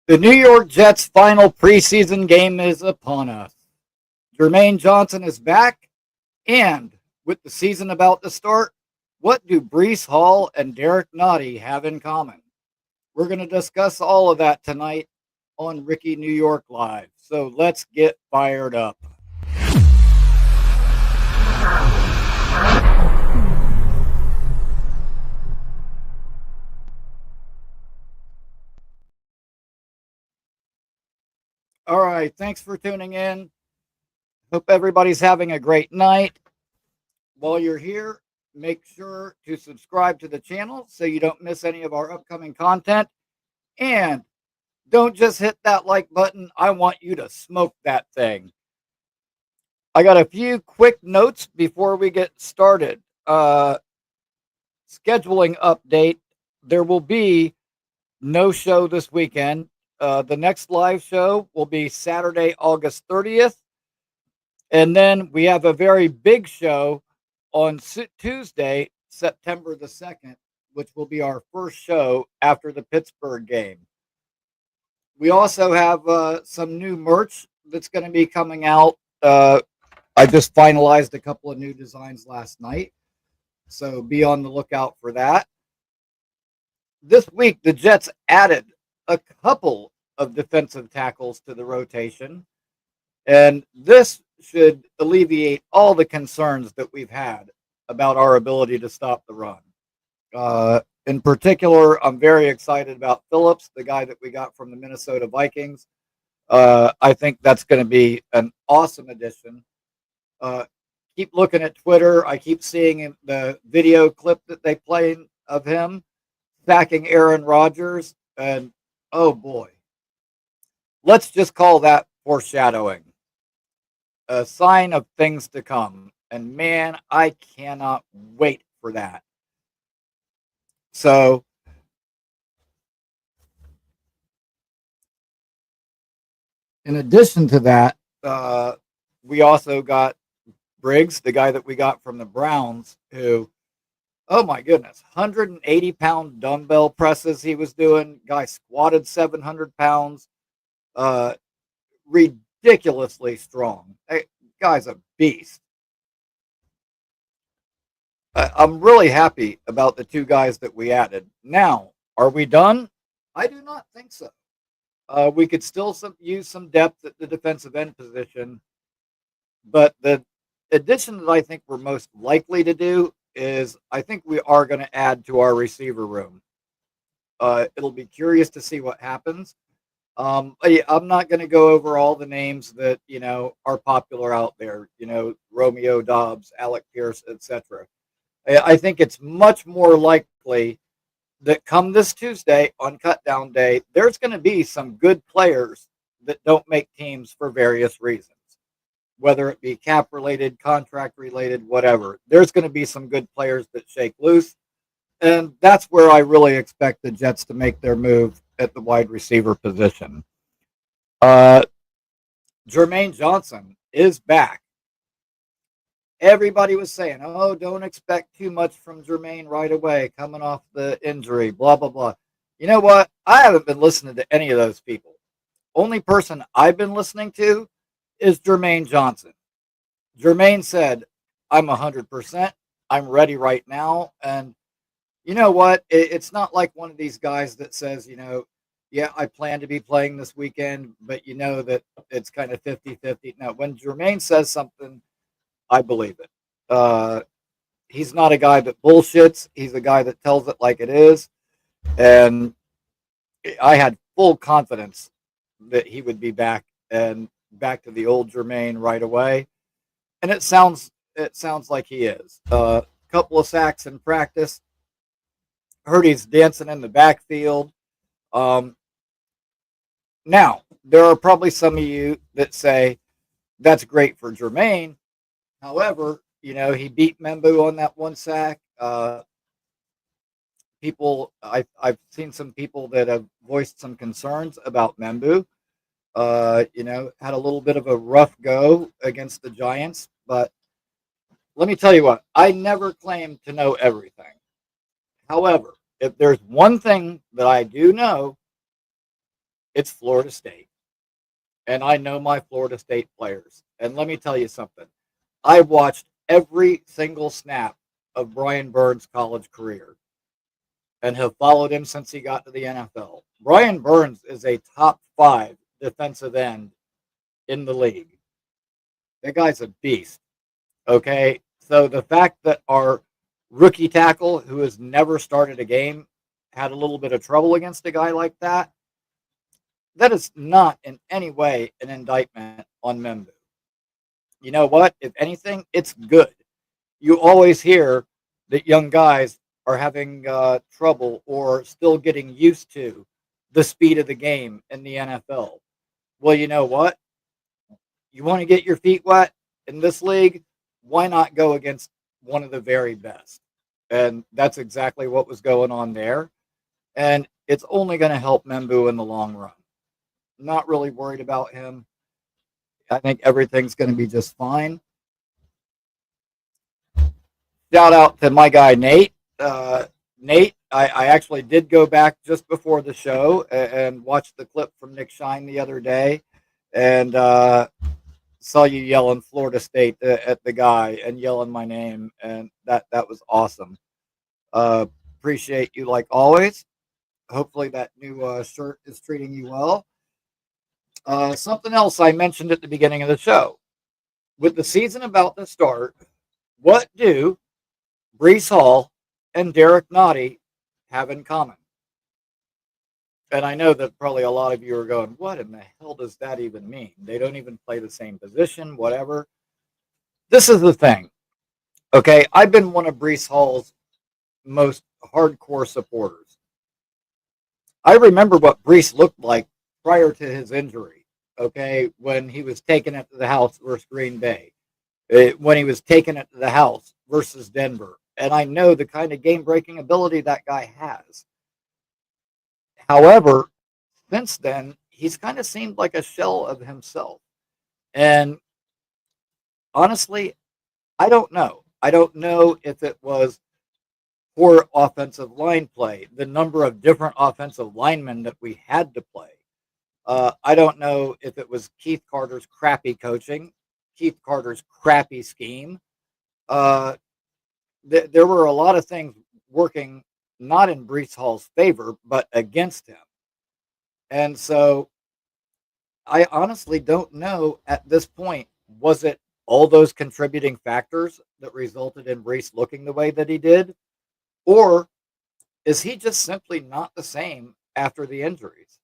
The New York Jets' final preseason game is upon us. Jermaine Johnson is back, and with the season about to start, what do Breece Hall and Derek Nottie have in common? We're going to discuss all of that tonight on Ricky New York Live. So let's get fired up. All right, thanks for tuning in. Hope everybody's having a great night. While you're here, make sure to subscribe to the channel so you don't miss any of our upcoming content. And don't just hit that like button. I want you to smoke that thing. I got a few quick notes before we get started. Scheduling update. There will be no show this weekend. The next live show will be Saturday, August 30th. And then we have a very big show on Tuesday, September the 2nd, which will be our first show after the Pittsburgh game. We also have some new merch that's going to be coming out. I just finalized a couple of new designs last night, so be on the lookout for that. This week, the Jets added a couple of defensive tackles to the rotation, and this should alleviate all the concerns that we've had about our ability to stop the run. In particular, I'm very excited about Phillips, the guy that we got from the Minnesota Vikings. I think that's going to be an awesome addition. Keep looking at Twitter. I keep seeing the video clip that they played of him sacking Aaron Rodgers. And oh boy, let's just call that foreshadowing. A sign of things to come. And man, I cannot wait for that. So, in addition to that, we also got Briggs, the guy that we got from the Browns, who, oh my goodness, 180-pound dumbbell presses he was doing. Guy squatted 700 pounds. Ridiculously strong. Guy's a beast. I'm really happy about the two guys that we added. Now, are we done? I do not think so. We could still use some depth at the defensive end position, but the addition that I think we're most likely to do is I think we are going to add to our receiver room. It'll be curious to see what happens. I'm not going to go over all the names that are popular out there. Romeo Dobbs, Alec Pierce, etc. I think it's much more likely that come this Tuesday on Cutdown Day, there's going to be some good players that don't make teams for various reasons, whether it be cap related, contract related, whatever. There's going to be some good players that shake loose, and that's where I really expect the Jets to make their move at the wide receiver position. Jermaine Johnson is back. Everybody was saying, oh, don't expect too much from Jermaine right away, coming off the injury, blah, blah, blah. You know what? I haven't been listening to any of those people. Only person I've been listening to is Jermaine Johnson. Jermaine said, I'm 100%. I'm ready right now. And you know what? It's not like one of these guys that says, yeah, I plan to be playing this weekend, but that it's kind of 50-50. Now, when Jermaine says something, I believe it. He's not a guy that bullshits. He's a guy that tells it like it is. And I had full confidence that he would be back and back to the old Jermaine right away. And it sounds like he is. A couple of sacks in practice. Heard he's dancing in the backfield. Now, there are probably some of you that say that's great for Jermaine. However, he beat Membu on that one sack. I've seen some people that have voiced some concerns about Membu. Had a little bit of a rough go against the Giants, but let me tell you what, I never claimed to know everything. However, if there's one thing that I do know, It's Florida State. And I know my Florida State players. And let me tell you something. I watched every single snap of Brian Burns' college career and have followed him since he got to the NFL. Brian Burns is a top 5 defensive end in the league. That guy's a beast. Okay. So the fact that our rookie tackle, who has never started a game, had a little bit of trouble against a guy like that, that is not in any way an indictment on Membu. You know what? If anything, it's good. You always hear that young guys are having trouble or still getting used to the speed of the game in the NFL. Well, you know what? You want to get your feet wet in this league? Why not go against one of the very best? And that's exactly what was going on there. And it's only going to help Membu in the long run. Not really worried about him. I think everything's going to be just fine. Shout out to my guy, Nate. Nate, I actually did go back just before the show and watch the clip from Nick Shine the other day. And saw you yelling Florida State at the guy and yelling my name, and that was awesome. Appreciate you like always. Hopefully that new shirt is treating you well. Something else I mentioned at the beginning of the show. With the season about to start, what do Brees Hall and Derek Nottie have in common? And I know that probably a lot of you are going, what in the hell does that even mean? They don't even play the same position, whatever. This is the thing. Okay, I've been one of Brees Hall's most hardcore supporters. I remember what Brees looked like prior to his injury, okay, when he was taking it to the house versus Green Bay, when he was taking it to the house versus Denver. And I know the kind of game-breaking ability that guy has. However, since then, he's kind of seemed like a shell of himself. And honestly, I don't know. I don't know if it was poor offensive line play, the number of different offensive linemen that we had to play. I don't know if it was Keith Carter's crappy coaching, Keith Carter's crappy scheme. There were a lot of things working not in Brees Hall's favor, but against him. And so I honestly don't know at this point, was it all those contributing factors that resulted in Brees looking the way that he did? Or is he just simply not the same after the injuries?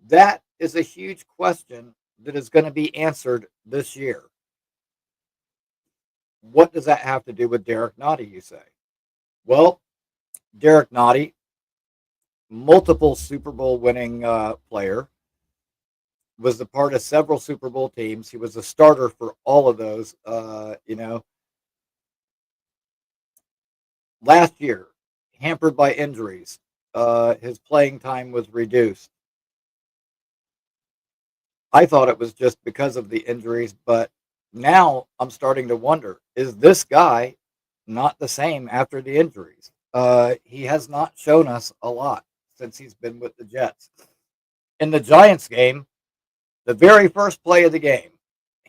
That is a huge question that is going to be answered this year. What does that have to do with Derek Nottie, you say? Well, Derek Nottie, multiple Super Bowl winning player, was a part of several Super Bowl teams. He was a starter for all of those. Last year, hampered by injuries, his playing time was reduced. I thought it was just because of the injuries, but now I'm starting to wonder, is this guy not the same after the injuries? He has not shown us a lot since he's been with the Jets. In the Giants game, the very first play of the game,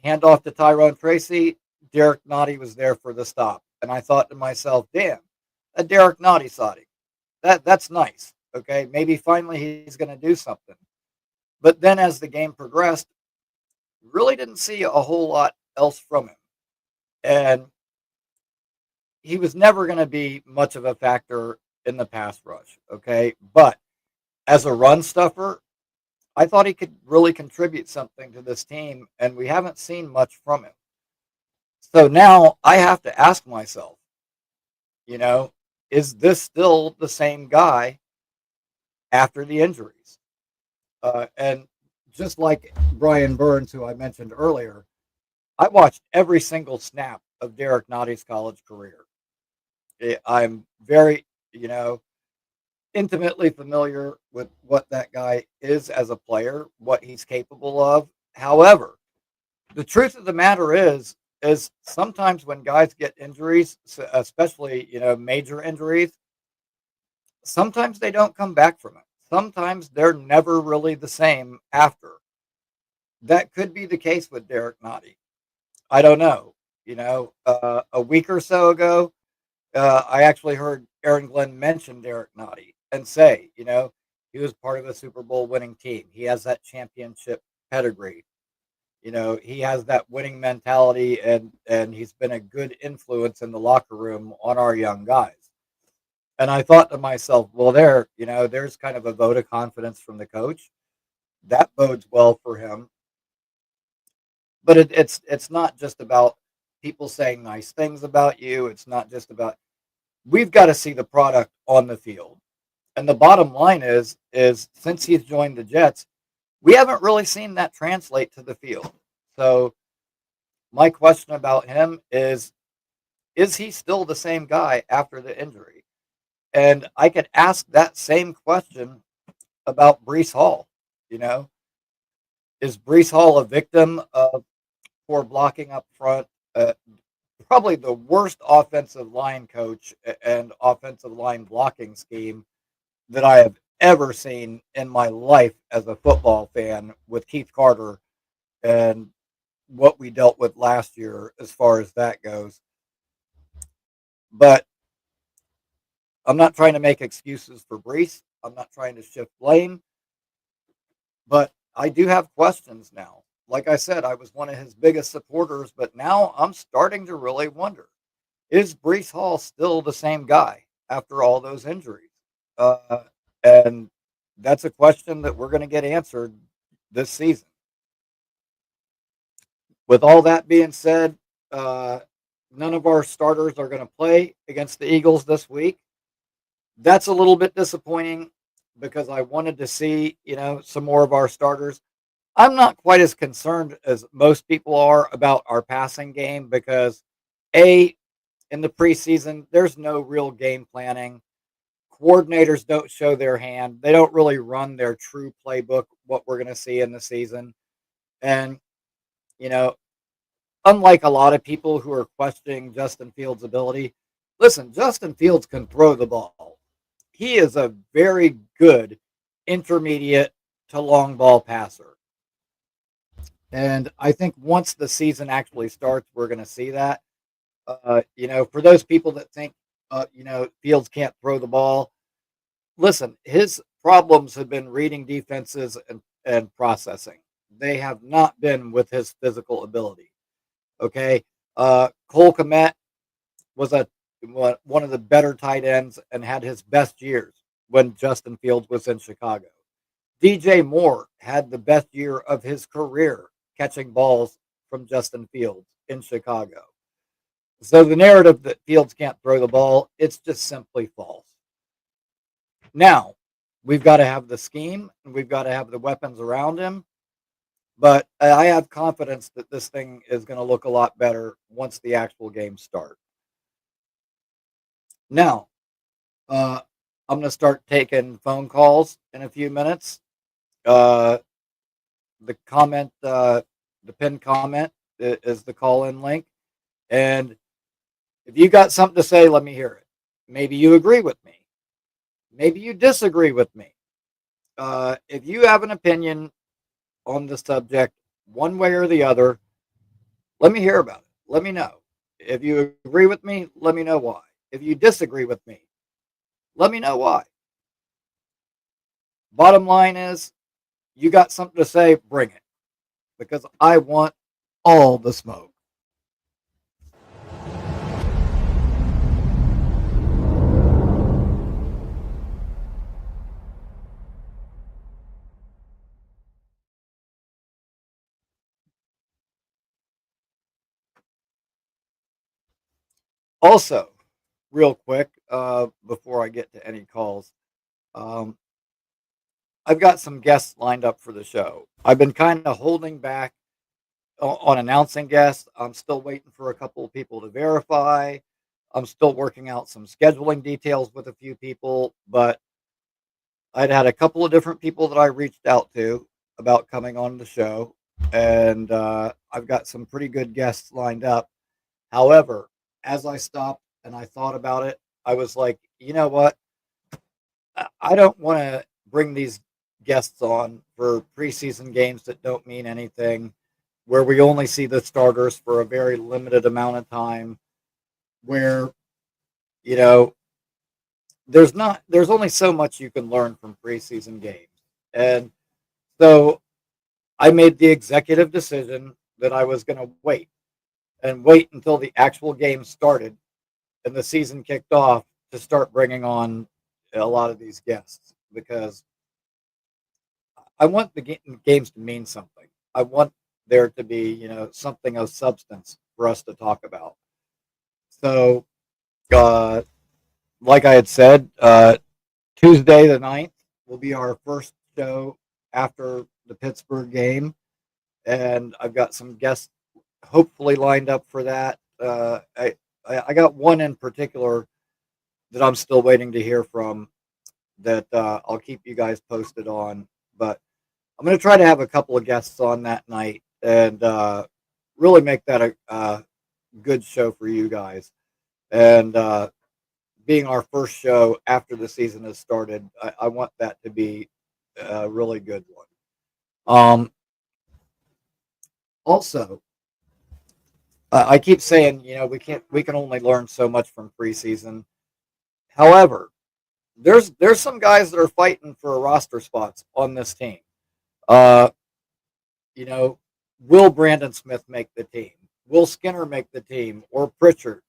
handoff to Tyrone Tracy, Derek Nottie was there for the stop. And I thought to myself, damn, a Derek Nottie sighting. That's nice. Okay, maybe finally he's going to do something. But then as the game progressed, really didn't see a whole lot else from him. And he was never going to be much of a factor in the pass rush. Okay, but as a run stuffer, I thought he could really contribute something to this team, and we haven't seen much from him. So now I have to ask myself, is this still the same guy after the injuries? And just like Brian Burns, who I mentioned earlier, I watched every single snap of Derek Nottie's college career. I'm very, intimately familiar with what that guy is as a player, what he's capable of. However, the truth of the matter is sometimes when guys get injuries, especially major injuries, sometimes they don't come back from it. sometimes they're never really the same after. That could be the case with Derek Nottie. I don't know. A week or so ago, I actually heard Aaron Glenn mention Derek Nottie and say, he was part of a Super Bowl winning team. He has that championship pedigree. He has that winning mentality, and he's been a good influence in the locker room on our young guys. And I thought to myself, well, there's kind of a vote of confidence from the coach. That bodes well for him. But it's not just about people saying nice things about you. It's not just about we've got to see the product on the field. And the bottom line is since he's joined the Jets, we haven't really seen that translate to the field. So my question about him is he still the same guy after the injury? And I could ask that same question about Brees Hall. You know, is Brees Hall a victim of poor blocking up front? Probably the worst offensive line coach and offensive line blocking scheme that I have ever seen in my life as a football fan with Keith Carter and what we dealt with last year as far as that goes. But I'm not trying to make excuses for Brees. I'm not trying to shift blame, but I do have questions now. Like I said, I was one of his biggest supporters, but now I'm starting to really wonder, is Brees Hall still the same guy after all those injuries? Uh, and that's a question that we're going to get answered this season. With all that being said, uh, none of our starters are going to play against the Eagles this week. That's a little bit disappointing because I wanted to see, some more of our starters. I'm not quite as concerned as most people are about our passing game because A, in the preseason, there's no real game planning. Coordinators don't show their hand. They don't really run their true playbook, what we're going to see in the season. And, you know, unlike a lot of people who are questioning Justin Fields' ability, listen, Justin Fields can throw the ball. He is a very good intermediate to long ball passer. And I think once the season actually starts, we're going to see that. For those people that think, Fields can't throw the ball, listen, his problems have been reading defenses and processing. They have not been with his physical ability. Okay. Cole Kmet was one of the better tight ends and had his best years when Justin Fields was in Chicago. DJ Moore had the best year of his career catching balls from Justin Fields in Chicago. So the narrative that Fields can't throw the ball, it's just simply false. Now, we've got to have the scheme and we've got to have the weapons around him. But I have confidence that this thing is going to look a lot better once the actual games start. Now, uh, I'm going to start taking phone calls in a few minutes. Uh, the pinned comment is the call in link. And if you got something to say, let me hear it. Maybe you agree with me. Maybe you disagree with me. If you have an opinion on the subject, one way or the other, let me hear about it. Let me know. If you agree with me, let me know why. If you disagree with me, let me know why. Bottom line is, you got something to say, bring it. Because I want all the smoke. Also, real quick, before I get to any calls, um, I've got some guests lined up for the show. I've been kind of holding back on announcing guests. I'm still waiting for a couple of people to verify. I'm still working out some scheduling details with a few people, but I'd had a couple of different people that I reached out to about coming on the show, and I've got some pretty good guests lined up. However, as I stopped and I thought about it, I was like, you know what? I don't want to bring these guests on for preseason games that don't mean anything, where we only see the starters for a very limited amount of time, where, you know, there's only so much you can learn from preseason games. And so I made the executive decision that I was going to wait until the actual game started and the season kicked off to start bringing on a lot of these guests, because I want the games to mean something. I want there to be, something of substance for us to talk about. So, uh, like I had said, Tuesday the 9th will be our first show after the Pittsburgh game. And I've got some guests hopefully lined up for that. I got one in particular that I'm still waiting to hear from, that I'll keep you guys posted on. But I'm going to try to have a couple of guests on that night and really make that a good show for you guys. And being our first show after the season has started, I want that to be a really good one. Also, I keep saying, we can only learn so much from preseason. However, there's some guys that are fighting for roster spots on this team. Uh, you know, will Brandon Smith make the team? Will Skinner make the team? Or Pritchard?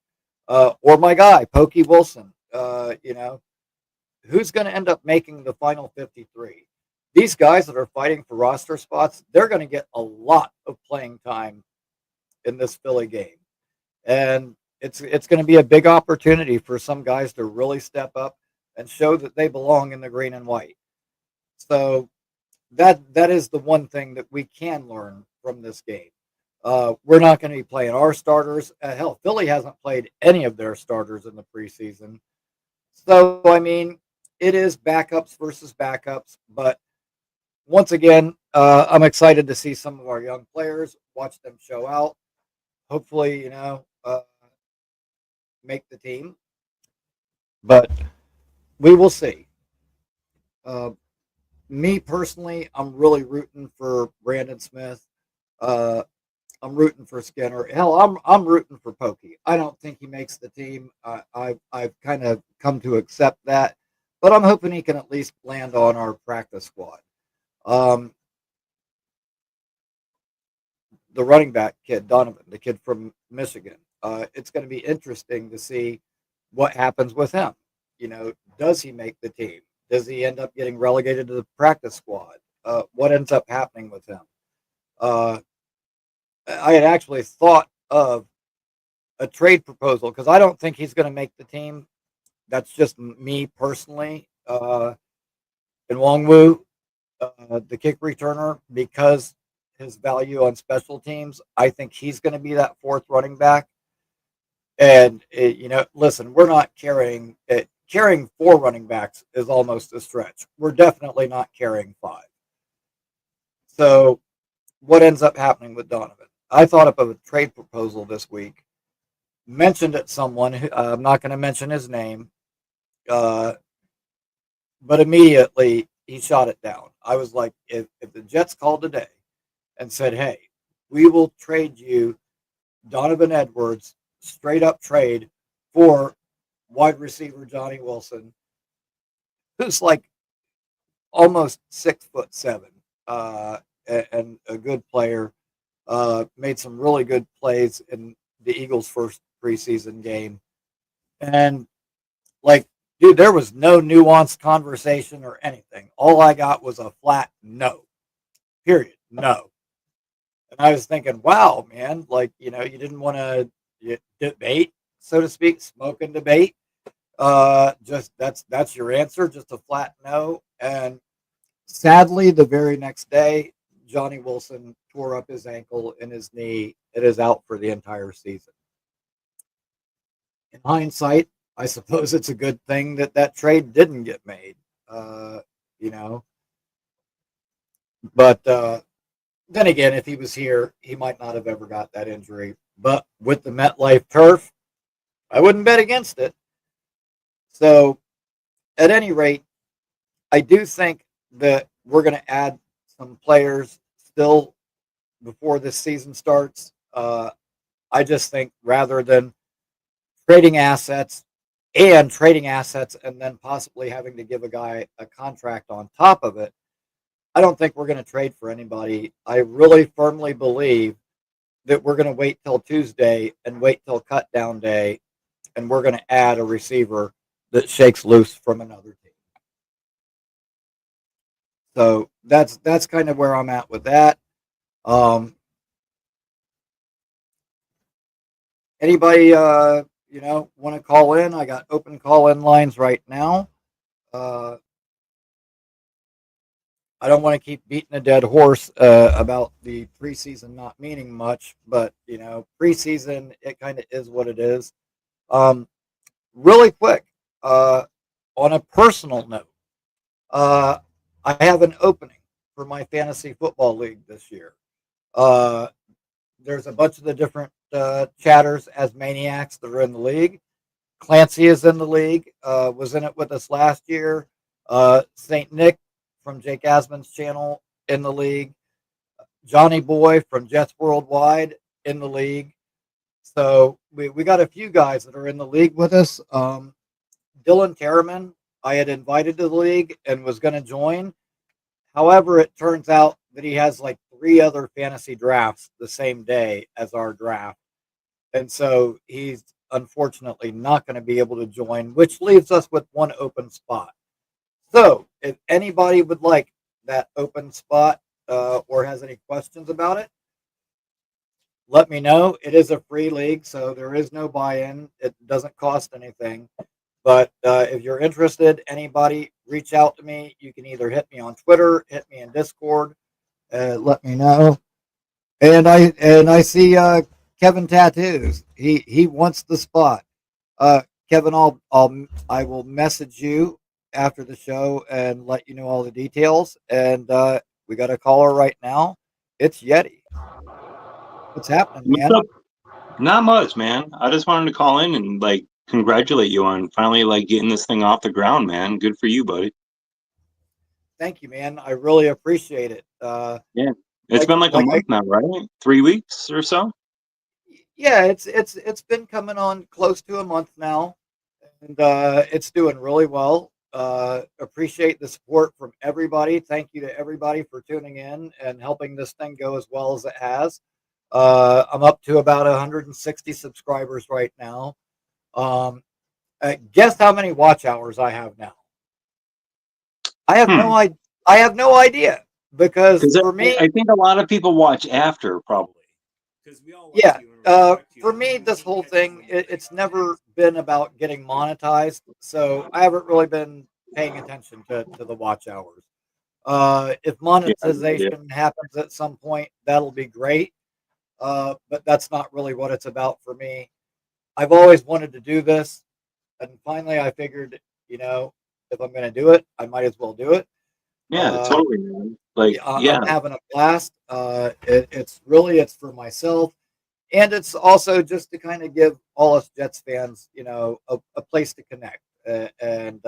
Or my guy, Pokey Wilson? Who's going to end up making the final 53? These guys that are fighting for roster spots, they're going to get a lot of playing time in this Philly game. And it's going to be a big opportunity for some guys to really step up and show that they belong in the green and white. So that is the one thing that we can learn from this game. We're not going to be playing our starters. Hell, Philly hasn't played any of their starters in the preseason. So, I mean, it is backups versus backups. But once again, I'm excited to see some of our young players, watch them show out. Hopefully, make the team. But we will see. Uh, Me personally, I'm really rooting for Brandon Smith. Uh, I'm rooting for Skinner. Hell, I'm rooting for Pokey. I don't think he makes the team. I've kind of come to accept that, but I'm hoping he can at least land on our practice squad. Um, the running back kid, Donovan, the kid from Michigan. It's going to be interesting to see what happens with him. Does he make the team? Does he end up getting relegated to the practice squad? What ends up happening with him? Uh, I had actually thought of a trade proposal because I don't think he's going to make the team. That's just me personally. And Wongwu, the kick returner, because his value on special teams, I think he's going to be that fourth running back. And listen, we're not carrying it. Carrying four running backs is almost a stretch. We're definitely not carrying five. So, what ends up happening with Donovan? I thought up of a trade proposal this week. Mentioned it someone. I'm not going to mention his name, uh, but immediately he shot it down. I was like, if the Jets called today and said, "Hey, we will trade you Donovan Edwards, straight up trade for wide receiver Johnny Wilson, who's like almost 6'7", and a good player, made some really good plays in the Eagles' first preseason game. And like, dude, there was no nuanced conversation or anything. All I got was a flat no. Period. No. And I was thinking, wow, man, like, you didn't want to debate, so to speak, smoke and debate. Just that's your answer, just a flat no. And sadly, the very next day, Johnny Wilson tore up his ankle and his knee. It is out for the entire season. In hindsight, I suppose it's a good thing that trade didn't get made. Uh, you know, but then again, if he was here, he might not have ever got that injury. But with the MetLife turf, I wouldn't bet against it. So, at any rate, I do think that we're going to add some players still before this season starts. I just think rather than trading assets trading assets and then possibly having to give a guy a contract on top of it, I don't think we're going to trade for anybody. I really firmly believe that we're going to wait till Tuesday and wait till cut down day, and we're going to add a receiver that shakes loose from another team. So that's kind of where I'm at with that. Um, Anybody want to call in? I got open call in lines right now. Uh, I don't want to keep beating a dead horse about the preseason not meaning much, but preseason it kind of is what it is. Um, Really quick, uh, on a personal note, uh, I have an opening for my fantasy football league this year. Uh, there's a bunch of the different chatters as maniacs that are in the league. Clancy is in the league, was in it with us last year. St. Nick from Jake Asman's channel in the league. Johnny Boy from Jets Worldwide in the league. So we got a few guys that are in the league with us. Dylan Terriman, I had invited to the league and was going to join. However, it turns out that he has like 3 other fantasy drafts the same day as our draft. And so he's unfortunately not going to be able to join, which leaves us with 1 open spot. So if anybody would like that open spot or has any questions about it, let me know. It is a free league, so there is no buy-in. It doesn't cost anything. But if you're interested, anybody, reach out to me. You can either hit me on Twitter, hit me in Discord, let me know. And I see Kevin Tattoos. He wants the spot. Kevin, I will message you after the show and let you know all the details. And we got a caller right now. It's Yeti. What's happening, What's man? up? Not much, man. I just wanted to call in and congratulate you on finally getting this thing off the ground, man. Good for you, buddy. Thank you, man. I really appreciate it. Yeah. It's Like been like a like I month now, right? 3 weeks or so? Yeah, it's been coming on close to a month now, and it's doing really well. Appreciate the support from everybody. Thank you to everybody for tuning in and helping this thing go as well as it has. I'm up to about 160 subscribers right now. Um, Guess how many watch hours I have now? I have no Hmm. idea. I have no idea because Because for me, I think a lot of people watch after, probably. Because we all like yeah. you and respect you, For and me, we this keep whole catching thing, little it's things on things. never been about getting monetized. So I haven't really been paying attention to the watch hours. If Yeah, yeah. monetization happens at some point, that'll be great. But that's not really what it's about for me. I've always wanted to do this. And finally, I figured, if I'm going to do it, I might as well do it. Yeah, Uh, totally, man. yeah, I'm Yeah, having a blast. It's for myself. And it's also just to kind of give all us Jets fans, a place to connect and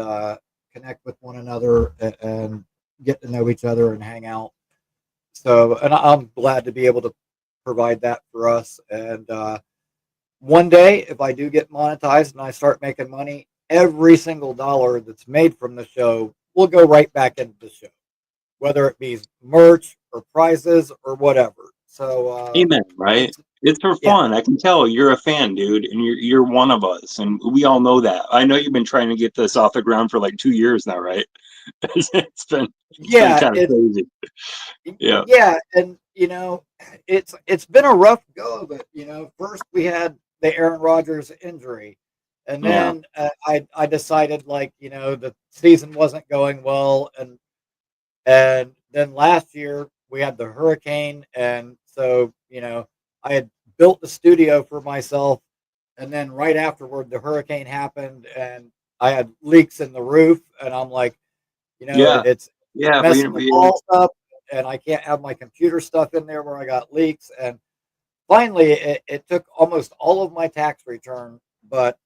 connect with one another and get to know each other and hang out. So, and I'm glad to be able to provide that for us. And one day, if I do get monetized and I start making money, every single dollar that's made from the show will go right back into the show, whether it be merch or prizes or whatever. So, amen, right? it's It's for yeah, fun. I can tell you're a fan, dude, and you're one of us, and we all know that. I know you've been trying to get this off the ground for like 2 years now, right? It's been yeah, kind of crazy. Yeah, yeah, and it's been a rough go of it. First we had the Aaron Rodgers injury, and yeah, then I decided like the season wasn't going well, and then last year we had the hurricane, and so I had built the studio for myself, and then right afterward the hurricane happened, and I had leaks in the roof, and I'm like, yeah, it's yeah. messing the walls up, and I can't have my computer stuff in there where I got leaks. And finally, it took almost all of my tax return, but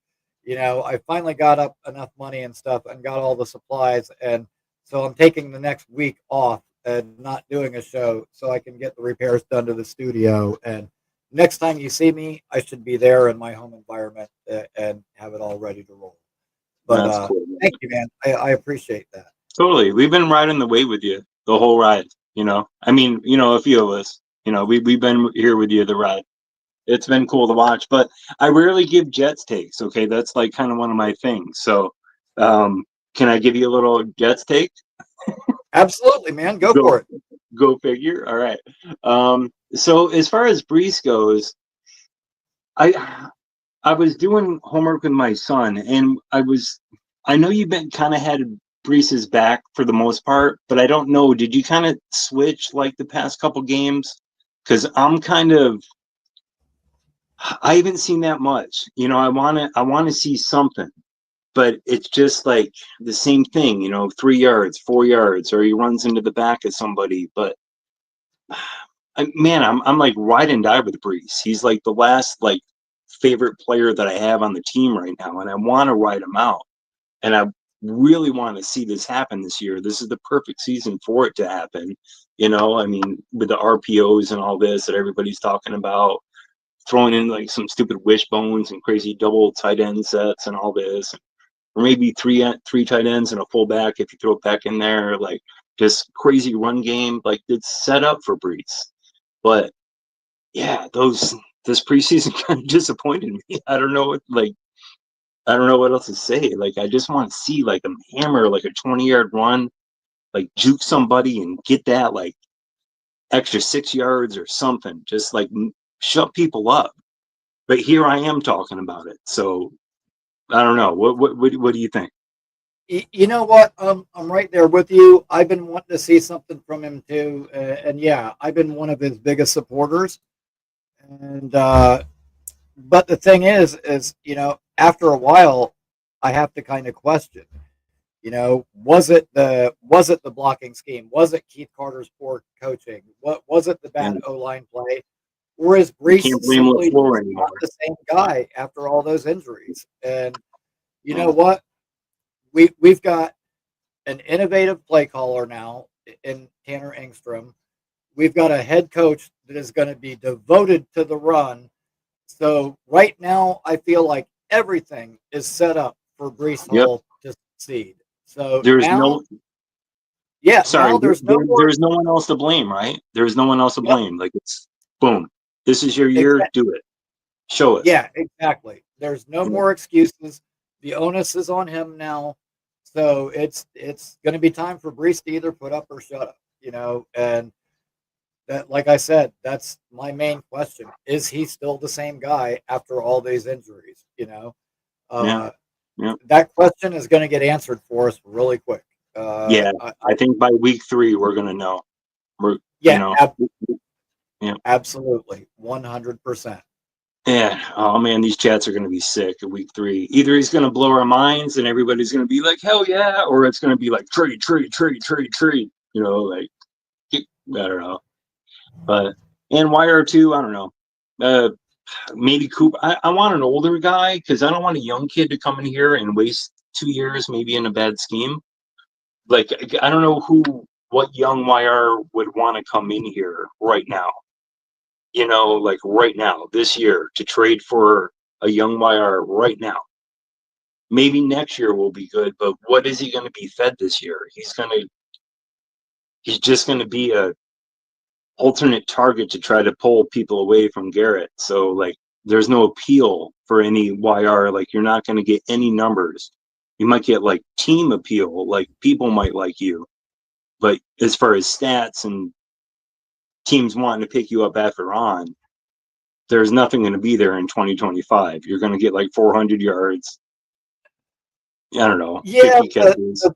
I finally got up enough money and stuff and got all the supplies. And So I'm taking the next week off and not doing a show so I can get the repairs done to the studio. And next time you see me, I should be there in my home environment and have it all ready to roll. But That's cool, man. thank you, man. I appreciate that. Totally. We've been riding the wave with you the whole ride, I mean, a few of us, we've been here with you the ride. It's been cool to watch, but I rarely give Jets takes. Okay. That's like kind of one of my things. So, can I give you a little Jets take? Absolutely, man. Go Go, for it. go figure. All right. So as far as Brees goes, I, I was doing homework with my son, and I know you've been kind of had Brees's back for the most part, but I don't know. Did you kind of switch like the past couple games? Because I haven't seen that much. I want to see something, but it's just like the same thing. 3 yards, 4 yards, or he runs into the back of somebody. But man, I'm like ride and die with Brees. He's like the last like favorite player that I have on the team right now, and I want to ride him out. And I really want to see this happen this year. This is the perfect season for it to happen. I mean, with the RPOs and all this that everybody's talking about, throwing in like some stupid wishbones and crazy double tight end sets and all this, or maybe three tight ends and a fullback if you throw it back in there, like just crazy run game. Like it's set up for Brees. But yeah, this preseason kind of disappointed me. I don't know what else to say. Like, I just want to see like him hammer like a 20-yard run, like juke somebody and get that like extra 6 yards or something. Just like shut people up. But here I am talking about it. So I don't know. What do you think? You know what? I'm right there with you. I've been wanting to see something from him too, and yeah, I've been one of his biggest supporters. And but the thing is after a while, I have to kind of question. Was it the blocking scheme? Was it Keith Carter's poor coaching? What was it the bad And O line play? Or is you Brees can't blame simply LaFleur just not anymore. the same guy after all those injuries? And you know Yeah. what? We've got an innovative play caller now in Tanner Engstrom. We've got a head coach that is going to be devoted to the run. So right now, I feel like everything is set up for Brees Yep. Hall to succeed. So There's now, no yeah, sorry. now there's no more. There's no one else to blame, right? There's no one else to Yep, blame. Like it's boom. This is your year. exactly. Do it. Show us. Yeah, exactly. There's no Yeah. more excuses. The onus is on him now. So it's going to be time for Brees to either put up or shut up. And that, like I said, that's my main question: is he still the same guy after all these injuries? Yeah. Uh, Yeah. that question is going to get answered for us really quick. Yeah. I think by week 3 we're gonna know. We're you Yeah, know yeah. absolutely, 100%. Yeah. Oh man, these chats are gonna be sick at week 3. Either he's gonna blow our minds and everybody's gonna be like, hell yeah, or it's gonna be like trade, trade, trade, trade, trade. Like I don't know. But and YR2, I don't know. Uh maybe Coop. I want an older guy because I don't want a young kid to come in here and waste 2 years maybe in a bad scheme. Like I don't know what young YR would want to come in here right now. Like right now, this year, to trade for a young YR right now. Maybe next year will be good, but what is he going to be fed this year? He's just going to be a alternate target to try to pull people away from Garrett. So like there's no appeal for any YR. Like you're not going to get any numbers. You might get like team appeal, like people might like you. But as far as stats and teams wanting to pick you up after on, there's nothing going to be there in 2025. You're going to get like 400 yards. I don't know, Yeah, 50 catches.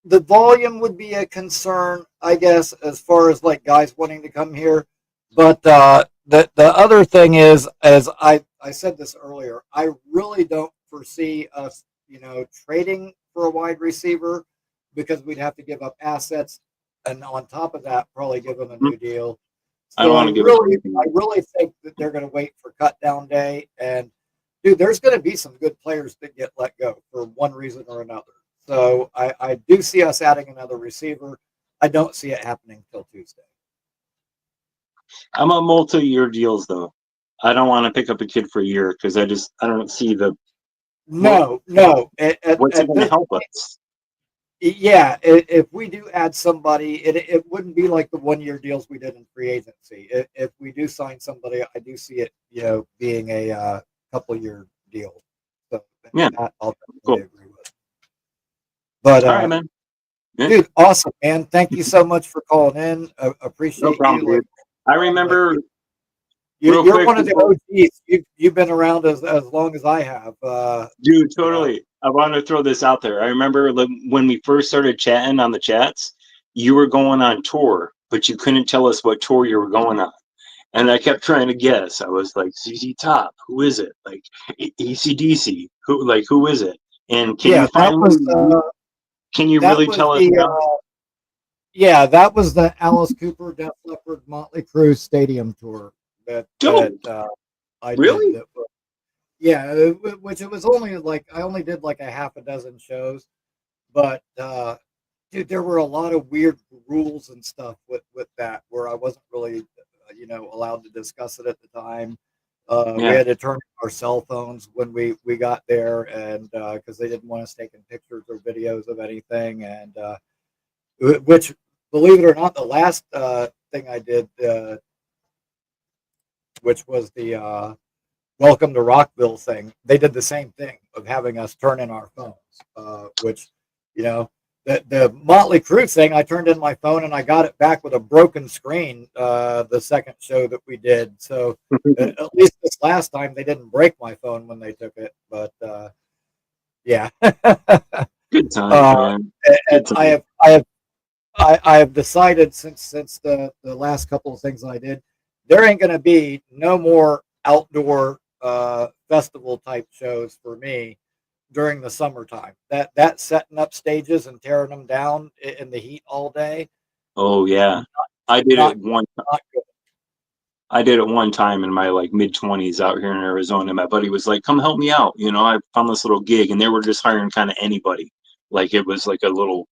the volume would be a concern, I guess, as far as like guys wanting to come here. But the other thing is, as I said this earlier, I really don't foresee us, trading for a wide receiver because we'd have to give up assets, and on top of that, probably give them a new deal. I don't So want to give up I anything. really think that they're going to wait for cut down day, and dude, there's going to be some good players that get let go for one reason or another. So I do see us adding another receiver. I don't see it happening till Tuesday. I'm on multi-year deals though. I don't want to pick up a kid for a year because I don't see the what No, no. what's it At going to this help point, us. yeah, if we do add somebody, it wouldn't be like the 1 year deals we did in free agency. If we do sign somebody, I do see it, being a couple year deal. So Yeah, that I'll definitely cool. agree with. But All right, man. Yeah, dude, awesome, man. Thank you so much for calling in. no Appreciate problem, you. dude. I Like remember real you're quick one of the before, OGs. You've been around as long as I have. dude. You know, Totally. I want to throw this out there. I remember when we first started chatting on the chats, you were going on tour, but you couldn't tell us what tour you were going on. And I kept trying to guess. I was like, ZZ Top, who is it? Like AC/DC, who is it? And yeah, can you that really was tell us the now? yeah, that was the Alice Cooper, Def Leppard, Motley Crue stadium tour that Dope. I did. Really? Yeah, which it was only like I only did like a half a dozen shows, but dude, there were a lot of weird rules and stuff with that where I wasn't really allowed to discuss it at the time. We Yeah. had to turn off our cell phones when we got there, and because they didn't want us taking pictures or videos of anything, and which, believe it or not, the last thing I did, which was the Welcome to Rockville thing, they did the same thing of having us turn in our phones, which, you know, the Motley Crue thing, I turned in my phone and I got it back with a broken screen the second show that we did. So at least this last time they didn't break my phone when they took it. But yeah, Good times, uh, man. and Good times. I have decided since the last couple of things I did, there ain't going to be no more outdoor festival type shows for me during the summertime. That setting up stages and tearing them down in the heat all day, Oh yeah. I did it not one not good. I did it one time in my like mid 20s out here in Arizona. My buddy was like, "Come help me out." I found this little gig, and they were just hiring kind of anybody. Like it was like a little.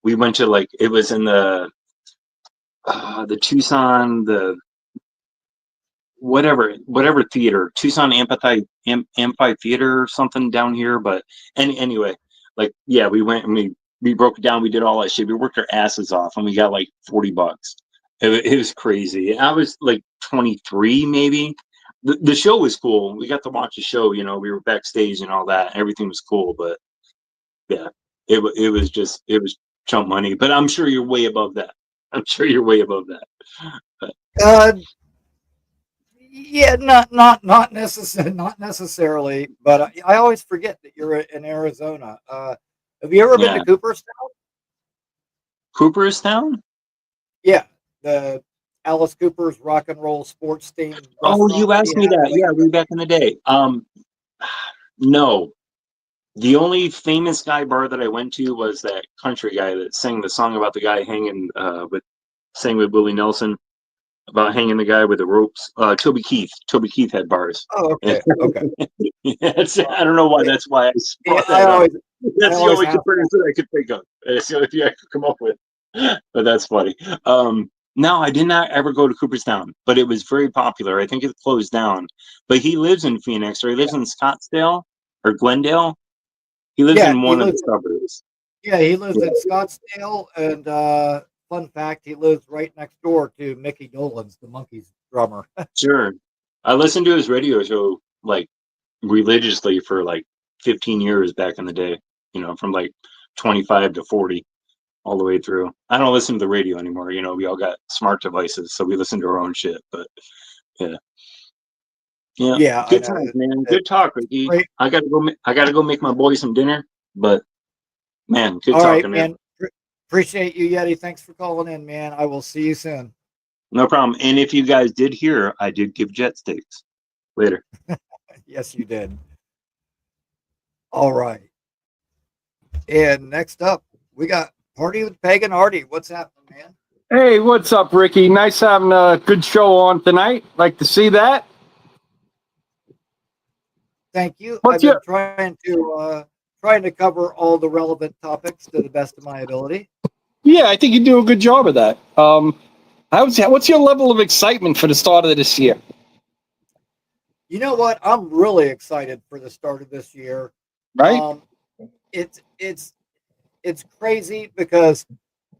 We went to like it was in the Tucson, the whatever theater, Tucson Amphitheater or something down here. But anyway, like yeah, we went and we broke it down. We did all that shit. We worked our asses off, and we got like $40. It was crazy. I was like 23 maybe. The show was cool. We got to watch the show. We were backstage and all that. Everything was cool, but yeah, it was chump money. But I'm sure you're way above that. I'm sure you're way above that. But Uh, yeah, not necessarily, but I always forget that you're in Arizona. Have you ever been yeah, to Cooperstown? Cooperstown. Yeah, the Alice Cooper's rock and roll sports themed Oh, restaurant you that he asked me had that. way Yeah, way back. back in the day. No. The only famous guy bar that I went to was that country guy that sang the song about the guy hanging sang with Willie Nelson about hanging the guy with the ropes. Toby Keith. Toby Keith had bars. Oh, And okay, okay. I don't know why. Yeah, That's why I yeah, brought that up. I That's the always only have. comparison I could think of. That's the only thing I could come up with. But that's funny. No, I did not ever go to Cooperstown, but it was very popular. I think it closed down. But he lives in Phoenix, or he lives in Scottsdale or Glendale. He lives Yeah, in he one of the lives. suburbs. Yeah, he lives Yeah, in Scottsdale, and fun fact, he lives right next door to Mickey Dolenz, the Monkees drummer. sure. I listened to his radio show like religiously for like 15 years back in the day, from like 25 to 40 all the way through. I don't listen to the radio anymore. We all got smart devices, so we listen to our own shit. But yeah, yeah, Yeah, I good know. times, man. It, Good talk, Ricky. great. I gotta go. I gotta go make my boy some dinner. But man, good All right, talking, man. man. Appreciate you, Yeti. Thanks for calling in, man. I will see you soon. No problem. And if you guys did hear, I did give jet steaks. Later. Yes, you did. All right. And next up, we got Party with Pagan Artie. What's happening, man? Hey, what's up, Ricky? Nice having a good show on tonight. Like to see that. Thank you. I've What's been your? trying to cover all the relevant topics to the best of my ability. Yeah, I think you do a good job of that. What's your level of excitement for the start of this year? You know what? I'm really excited for the start of this year. Right? It's crazy because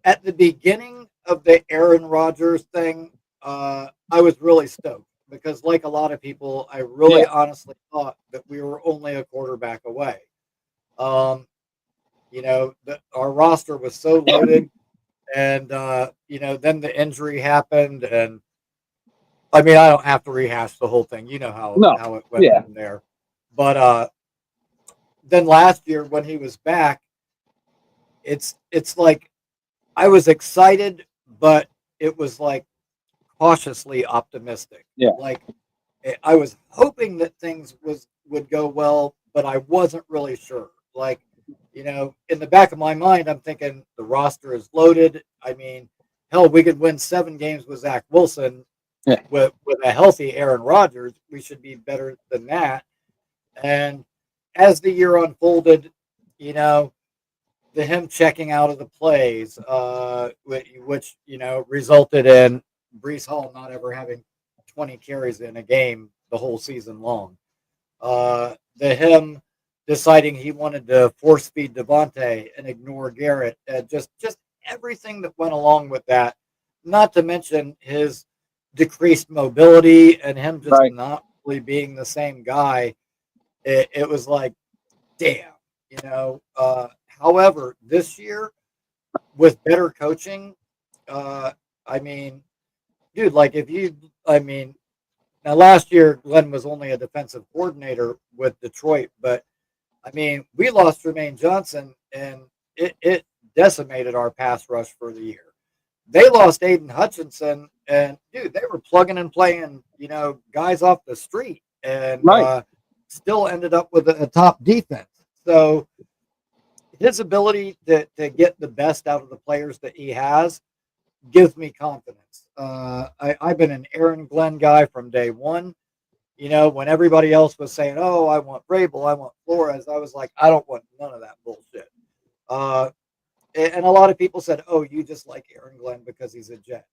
at the beginning of the Aaron Rodgers thing, I was really stoked because, like a lot of people, I really Yeah. honestly thought that we were only a quarterback away. Um, our roster was so loaded, and then the injury happened, and I mean, I don't have to rehash the whole thing. You know No. how it went Yeah. from there. But then last year when he was back, it's like I was excited, but it was like cautiously optimistic. Yeah. Like I was hoping that things would go well, but I wasn't really sure. Like, in the back of my mind, I'm thinking the roster is loaded. I mean, hell, we could win 7 games with Zach Wilson. Yeah. With a healthy Aaron Rodgers, we should be better than that. And as the year unfolded, the him checking out of the plays, which resulted in Brees Hall not ever having 20 carries in a game the whole season long. The him deciding he wanted to force feed Devontae and ignore Garrett, just everything that went along with that. Not to mention his decreased mobility and him just Right. not really being the same guy. It was like, damn, however, this year with better coaching, I mean, dude, like now last year Glenn was only a defensive coordinator with Detroit, but I mean, we lost Jermaine Johnson and it decimated our pass rush for the year. They lost Aiden Hutchinson, and dude, they were plugging and playing, guys off the street, and Right. still ended up with a top defense. So his ability to get the best out of the players that he has gives me confidence. I've been an Aaron Glenn guy from day one. When everybody else was saying, "Oh, I want Vrabel, I want Flores," I was like, "I don't want none of that bullshit." And a lot of people said, "Oh, you just like Aaron Glenn because he's a Jet."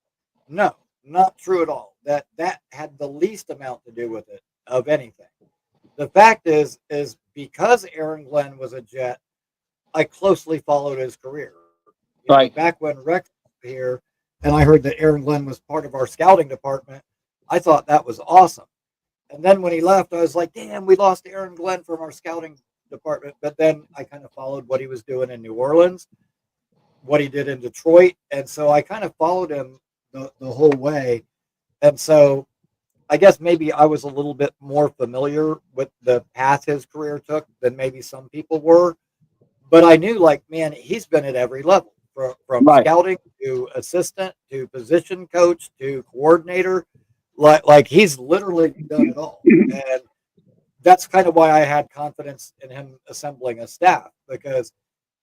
No, not true at all. That had the least amount to do with it of anything. The fact is because Aaron Glenn was a Jet, I closely followed his career. Right. Back when Rex was here, and I heard that Aaron Glenn was part of our scouting department, I thought that was awesome. And then when he left, I was like, damn, we lost Aaron Glenn from our scouting department. But then I kind of followed what he was doing in New Orleans, what he did in Detroit. And so I kind of followed him the whole way. And so I guess maybe I was a little bit more familiar with the path his career took than maybe some people were. But I knew, like, man, he's been at every level from Right. scouting to assistant to position coach to coordinator. Like he's literally done it all. And that's kind of why I had confidence in him assembling a staff because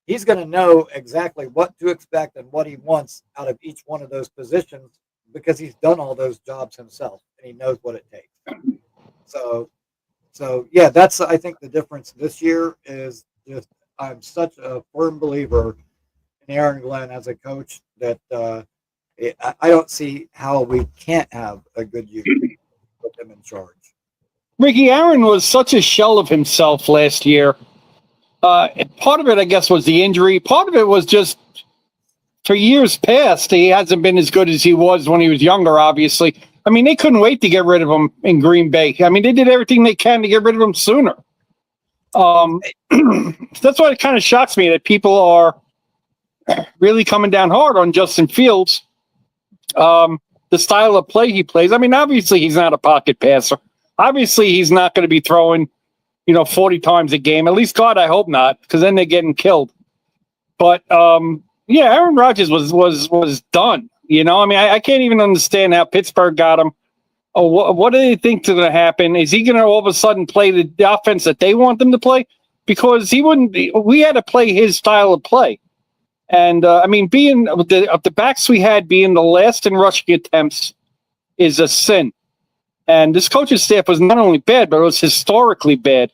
he's going to know exactly what to expect and what he wants out of each one of those positions because he's done all those jobs himself and he knows what it takes. So yeah, that's I think the difference this year is just I'm such a firm believer in Aaron Glenn as a coach that I don't see how we can't have a good year with him in charge. Ricky, Aaron was such a shell of himself last year. Part of it, I guess, was the injury. Part of it was just for years past, he hasn't been as good as he was when he was younger, obviously. I mean, they couldn't wait to get rid of him in Green Bay. I mean, they did everything they can to get rid of him sooner. That's why it kind of shocks me that people are really coming down hard on Justin Fields. The style of play he plays. I mean, obviously, he's not a pocket passer. Obviously, he's not going to be throwing, 40 times a game. At least, God, I hope not, because then they're getting killed. But yeah, Aaron Rodgers was done. I mean, I can't even understand how Pittsburgh got him. Oh, what do they think is going to happen? Is he going to all of a sudden play the offense that they want them to play? Because he wouldn't be. We had to play his style of play. And I mean, being of the backs we had, being the last in rushing attempts is a sin. And this coaching staff was not only bad, but it was historically bad.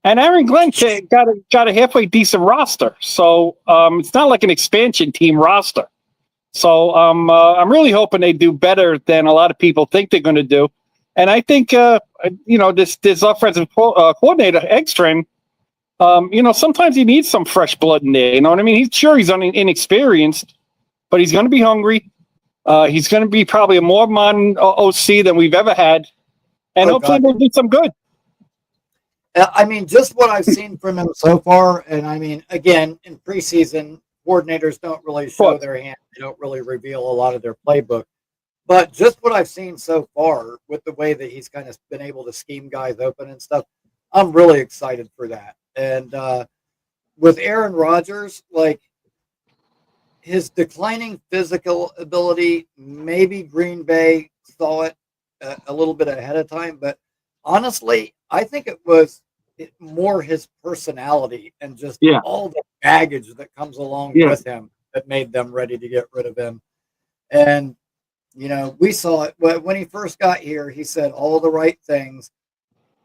And Aaron Glenn got a halfway decent roster. So it's not like an expansion team roster. So I'm really hoping they do better than a lot of people think they're going to do. And I think, this offensive coordinator, Ekstrom, sometimes he needs some fresh blood in there. You know what I mean? He's inexperienced, but he's going to be hungry. He's going to be probably a more modern OC than we've ever had. And hopefully they'll do some good. I mean, just what I've seen from him so far, and I mean, again, in preseason, coordinators don't really show their hand. They don't really reveal a lot of their playbook. But just what I've seen so far with the way that he's kind of been able to scheme guys open and stuff, I'm really excited for that. And with Aaron Rodgers, like his declining physical ability, maybe Green Bay saw it a little bit ahead of time. But honestly, I think it was more his personality and just all the baggage that comes along with him that made them ready to get rid of him. And we saw it when he first got here. He said all the right things,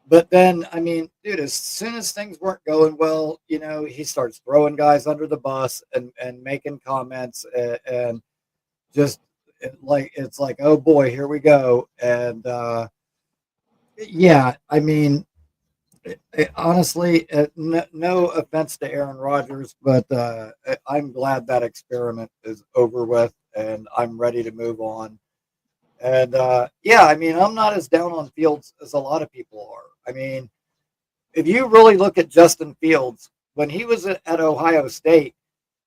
but then, I mean, dude, as soon as things weren't going well, he starts throwing guys under the bus and making comments and just it's like, oh boy, here we go. And I mean, honestly, no offense to Aaron Rodgers, but I'm glad that experiment is over with, and I'm ready to move on. And I mean, I'm not as down on Fields as a lot of people are. I mean, if you really look at Justin Fields, when he was at Ohio State,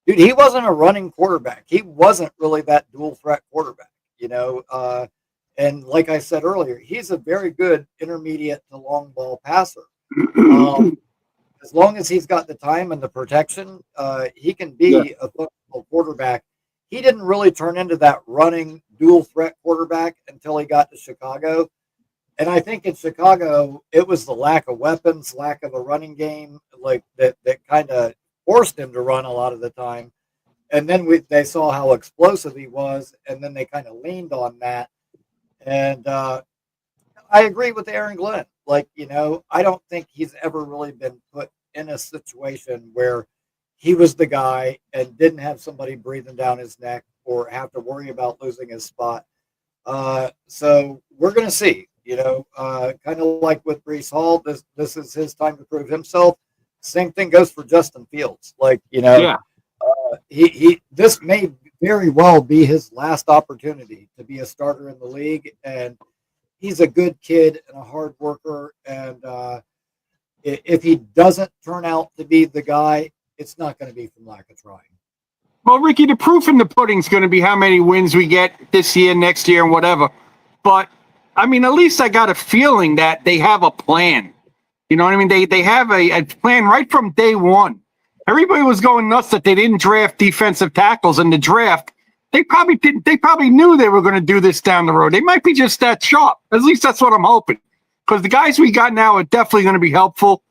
dude, he wasn't a running quarterback. He wasn't really that dual threat quarterback, and like I said earlier, he's a very good intermediate to long ball passer. As long as he's got the time and the protection, he can be a football quarterback. He didn't really turn into that running dual threat quarterback until he got to Chicago. And I think in Chicago, it was the lack of weapons, lack of a running game, like that kind of forced him to run a lot of the time. And then they saw how explosive he was, and then they kind of leaned on that. And I agree with Aaron Glenn. Like, I don't think he's ever really been put in a situation where he was the guy and didn't have somebody breathing down his neck or have to worry about losing his spot. So we're going to see, kind of like with Breece Hall, this is his time to prove himself. Same thing goes for Justin Fields. Like, this may very well be his last opportunity to be a starter in the league. And he's a good kid and a hard worker. And if he doesn't turn out to be the guy, it's not going to be from lack of trying. Well, Ricky, the proof in the pudding is going to be how many wins we get this year, next year, and whatever. But, I mean, at least I got a feeling that they have a plan. You know what I mean? They have a plan right from day one. Everybody was going nuts that they didn't draft defensive tackles in the draft. They probably didn't. They probably knew they were going to do this down the road. They might be just that sharp. At least that's what I'm hoping. Because the guys we got now are definitely going to be helpful.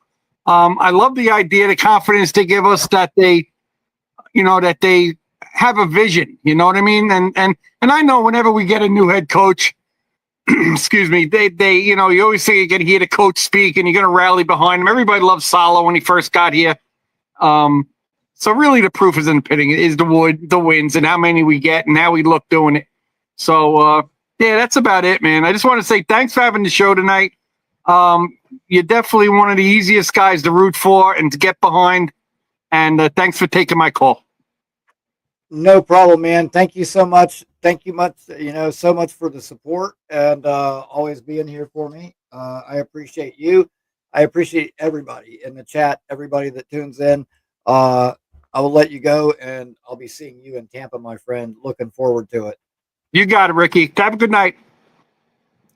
I love the idea, the confidence they give us that they have a vision. You know what I mean? And I know whenever we get a new head coach, excuse me, they you always say you're going to hear the coach speak and you're going to rally behind him. Everybody loved Saleh when he first got here. So really the proof is in the pudding, is the wins and how many we get and how we look doing it. So, that's about it, man. I just want to say thanks for having the show tonight. You're definitely one of the easiest guys to root for and to get behind. And thanks for taking my call. No problem, man. Thank you so much. Thank you so much for the support and always being here for me. I appreciate you. I appreciate everybody in the chat, everybody that tunes in. I will let you go, and I'll be seeing you in Tampa, my friend. Looking forward to it. You got it, Ricky. Have a good night.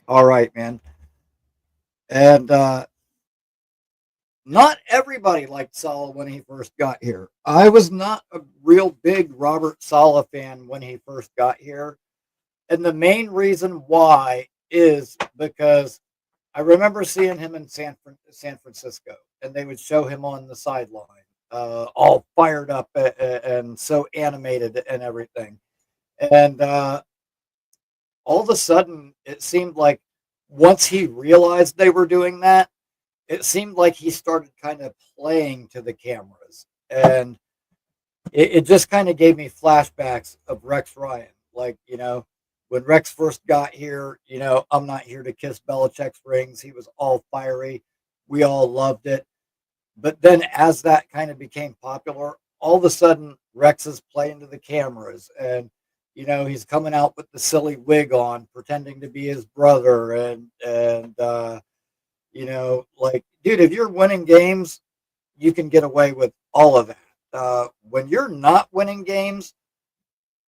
All right, man. And not everybody liked Saleh when he first got here. I was not a real big Robert Saleh fan when he first got here. And the main reason why is because I remember seeing him in San Francisco, and they would show him on the sideline, all fired up and so animated and everything. And all of a sudden, it seemed like once he realized they were doing that, it seemed like he started kind of playing to the cameras. And it just kind of gave me flashbacks of Rex Ryan. Like, when Rex first got here, I'm not here to kiss Belichick's rings. He was all fiery. We all loved it. But then as that kind of became popular, all of a sudden Rex is playing to the cameras and he's coming out with the silly wig on, pretending to be his brother and like, dude, if you're winning games, you can get away with all of that. When you're not winning games,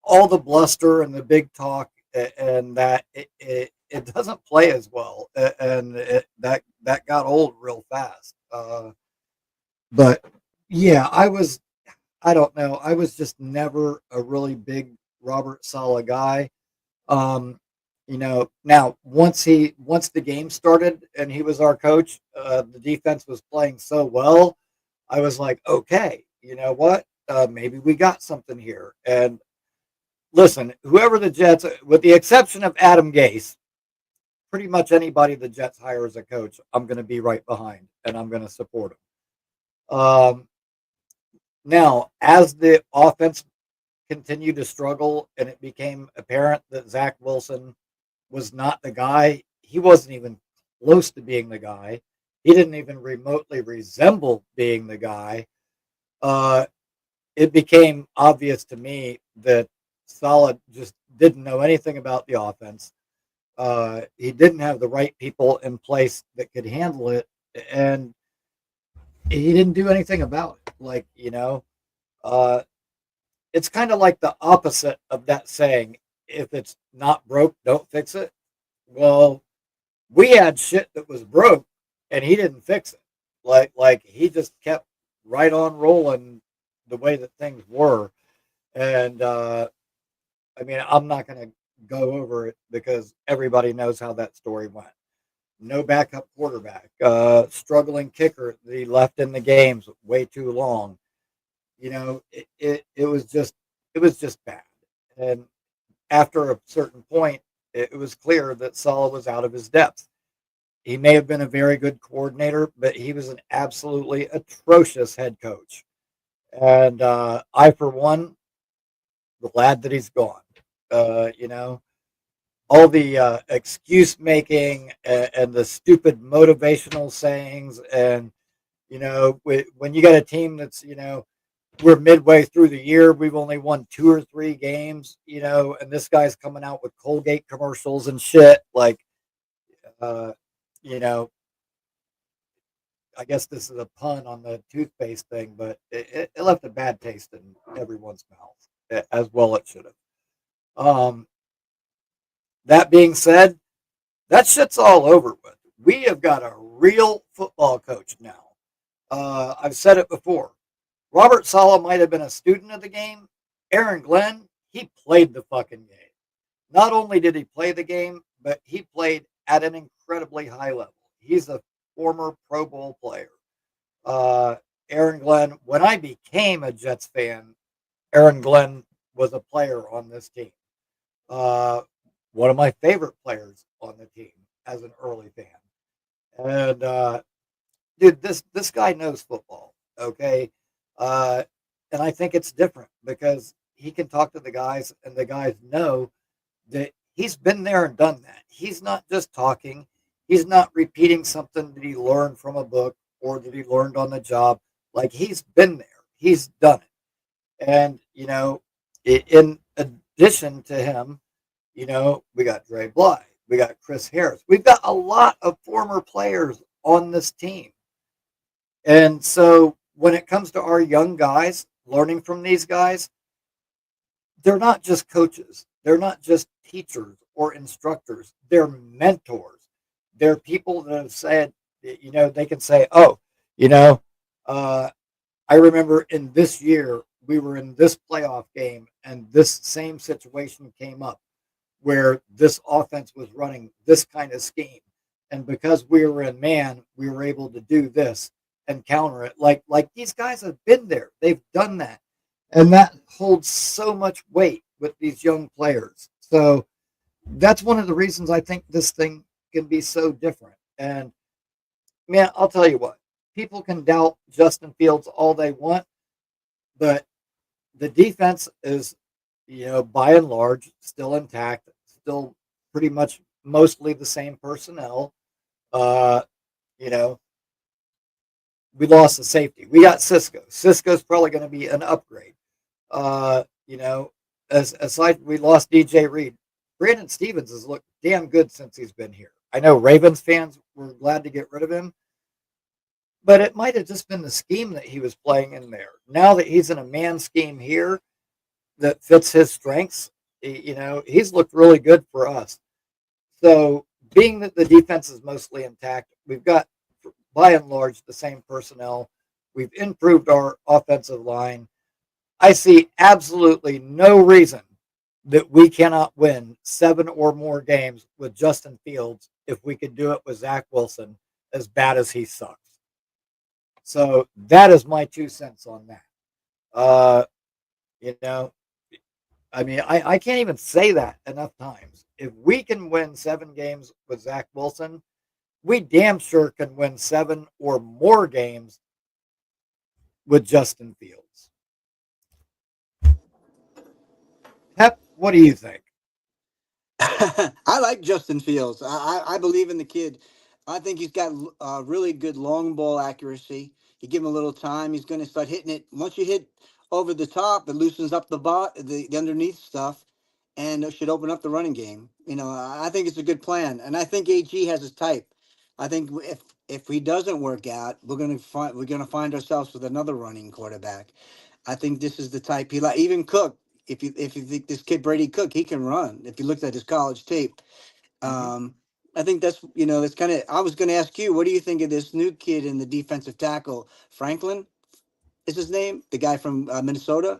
all the bluster and the big talk and that it doesn't play as well, and that got old real fast. But yeah, I don't know, I was just never a really big Robert Saleh guy. Now once the game started and he was our coach, the defense was playing so well. I was like, okay, you know what? Maybe we got something here. And listen, whoever the Jets, with the exception of Adam Gase, pretty much anybody the Jets hire as a coach, I'm going to be right behind and I'm going to support him. Now, as the offense continued to struggle and it became apparent that Zach Wilson was not the guy, he wasn't even close to being the guy. He didn't even remotely resemble being the guy. It became obvious to me that Saleh just didn't know anything about the offense. He didn't have the right people in place that could handle it, and he didn't do anything about it. Like, it's kind of like the opposite of that saying, if it's not broke, don't fix it. Well, we had shit that was broke and he didn't fix it. Like he just kept right on rolling the way that things were. And I mean, I'm not going to go over it because everybody knows how that story went. No backup quarterback, struggling kicker that he left in the games way too long. It was just bad. And after a certain point, it was clear that Saleh was out of his depth. He may have been a very good coordinator, but he was an absolutely atrocious head coach. And I, for one, glad that he's gone. All the excuse making and the stupid motivational sayings, and when you got a team that's we're midway through the year, we've only won 2 or 3 games, and this guy's coming out with Colgate commercials and shit. Like, you know, I guess this is a pun on the toothpaste thing, but it left a bad taste in everyone's mouth, as well it should have. That being said, that shit's all over with. We have got a real football coach now. I've said it before. Robert Saleh might have been a student of the game. Aaron Glenn, he played the fucking game. Not only did he play the game, but he played at an incredibly high level. He's a former Pro Bowl player. Aaron Glenn, when I became a Jets fan, Aaron Glenn was a player on this team. One of my favorite players on the team as an early fan. And dude, this guy knows football, okay? And I think it's different because he can talk to the guys, and the guys know that he's been there and done that. He's not just talking. He's not repeating something that he learned from a book or that he learned on the job. Like, he's been there. He's done it. And, in addition to him, we got Dre Bly. We got Chris Harris. We've got a lot of former players on this team. And so when it comes to our young guys, learning from these guys, they're not just coaches. They're not just teachers or instructors. They're mentors. They're people that have said, they can say, I remember in this year, we were in this playoff game and this same situation came up where this offense was running this kind of scheme. And because we were in man, we were able to do this and counter it. Like these guys have been there. They've done that. And that holds so much weight with these young players. So that's one of the reasons I think this thing can be so different. And man, I'll tell you what. People can doubt Justin Fields all they want, but the defense is, by and large, still intact, still pretty much mostly the same personnel. Uh, you know, we lost the safety. We got Cisco. Cisco's probably going to be an upgrade. Uh, you know, as aside, we lost DJ Reed. Brandon Stevens has looked damn good since he's been here. I know Ravens fans were glad to get rid of him, but it might have just been the scheme that he was playing in there. Now that he's in a man scheme here that fits his strengths, he's looked really good for us. So, being that the defense is mostly intact, we've got by and large the same personnel. We've improved our offensive line. I see absolutely no reason that we cannot win 7 or more games with Justin Fields if we could do it with Zach Wilson, as bad as he sucks. So that is my 2 cents on that. Uh, you know, I mean, I can't even say that enough times. If we can win 7 games with Zach Wilson, we damn sure can win 7 or more games with Justin Fields. Pep, what do you think? I like Justin Fields. I believe in the kid. I think he's got really good long ball accuracy. You give him a little time, he's going to start hitting it. Once you hit over the top, it loosens up the underneath stuff, and it should open up the running game. I think it's a good plan, and I think AG has his type. I think if he doesn't work out, we're gonna find ourselves with another running quarterback. I think this is the type he like. Even Cook, if you think this kid Brady Cook, he can run. If you looked at his college tape, Mm-hmm. I think that's kind of. I was going to ask you, what do you think of this new kid in the defensive tackle? Franklin is his name, the guy from Minnesota.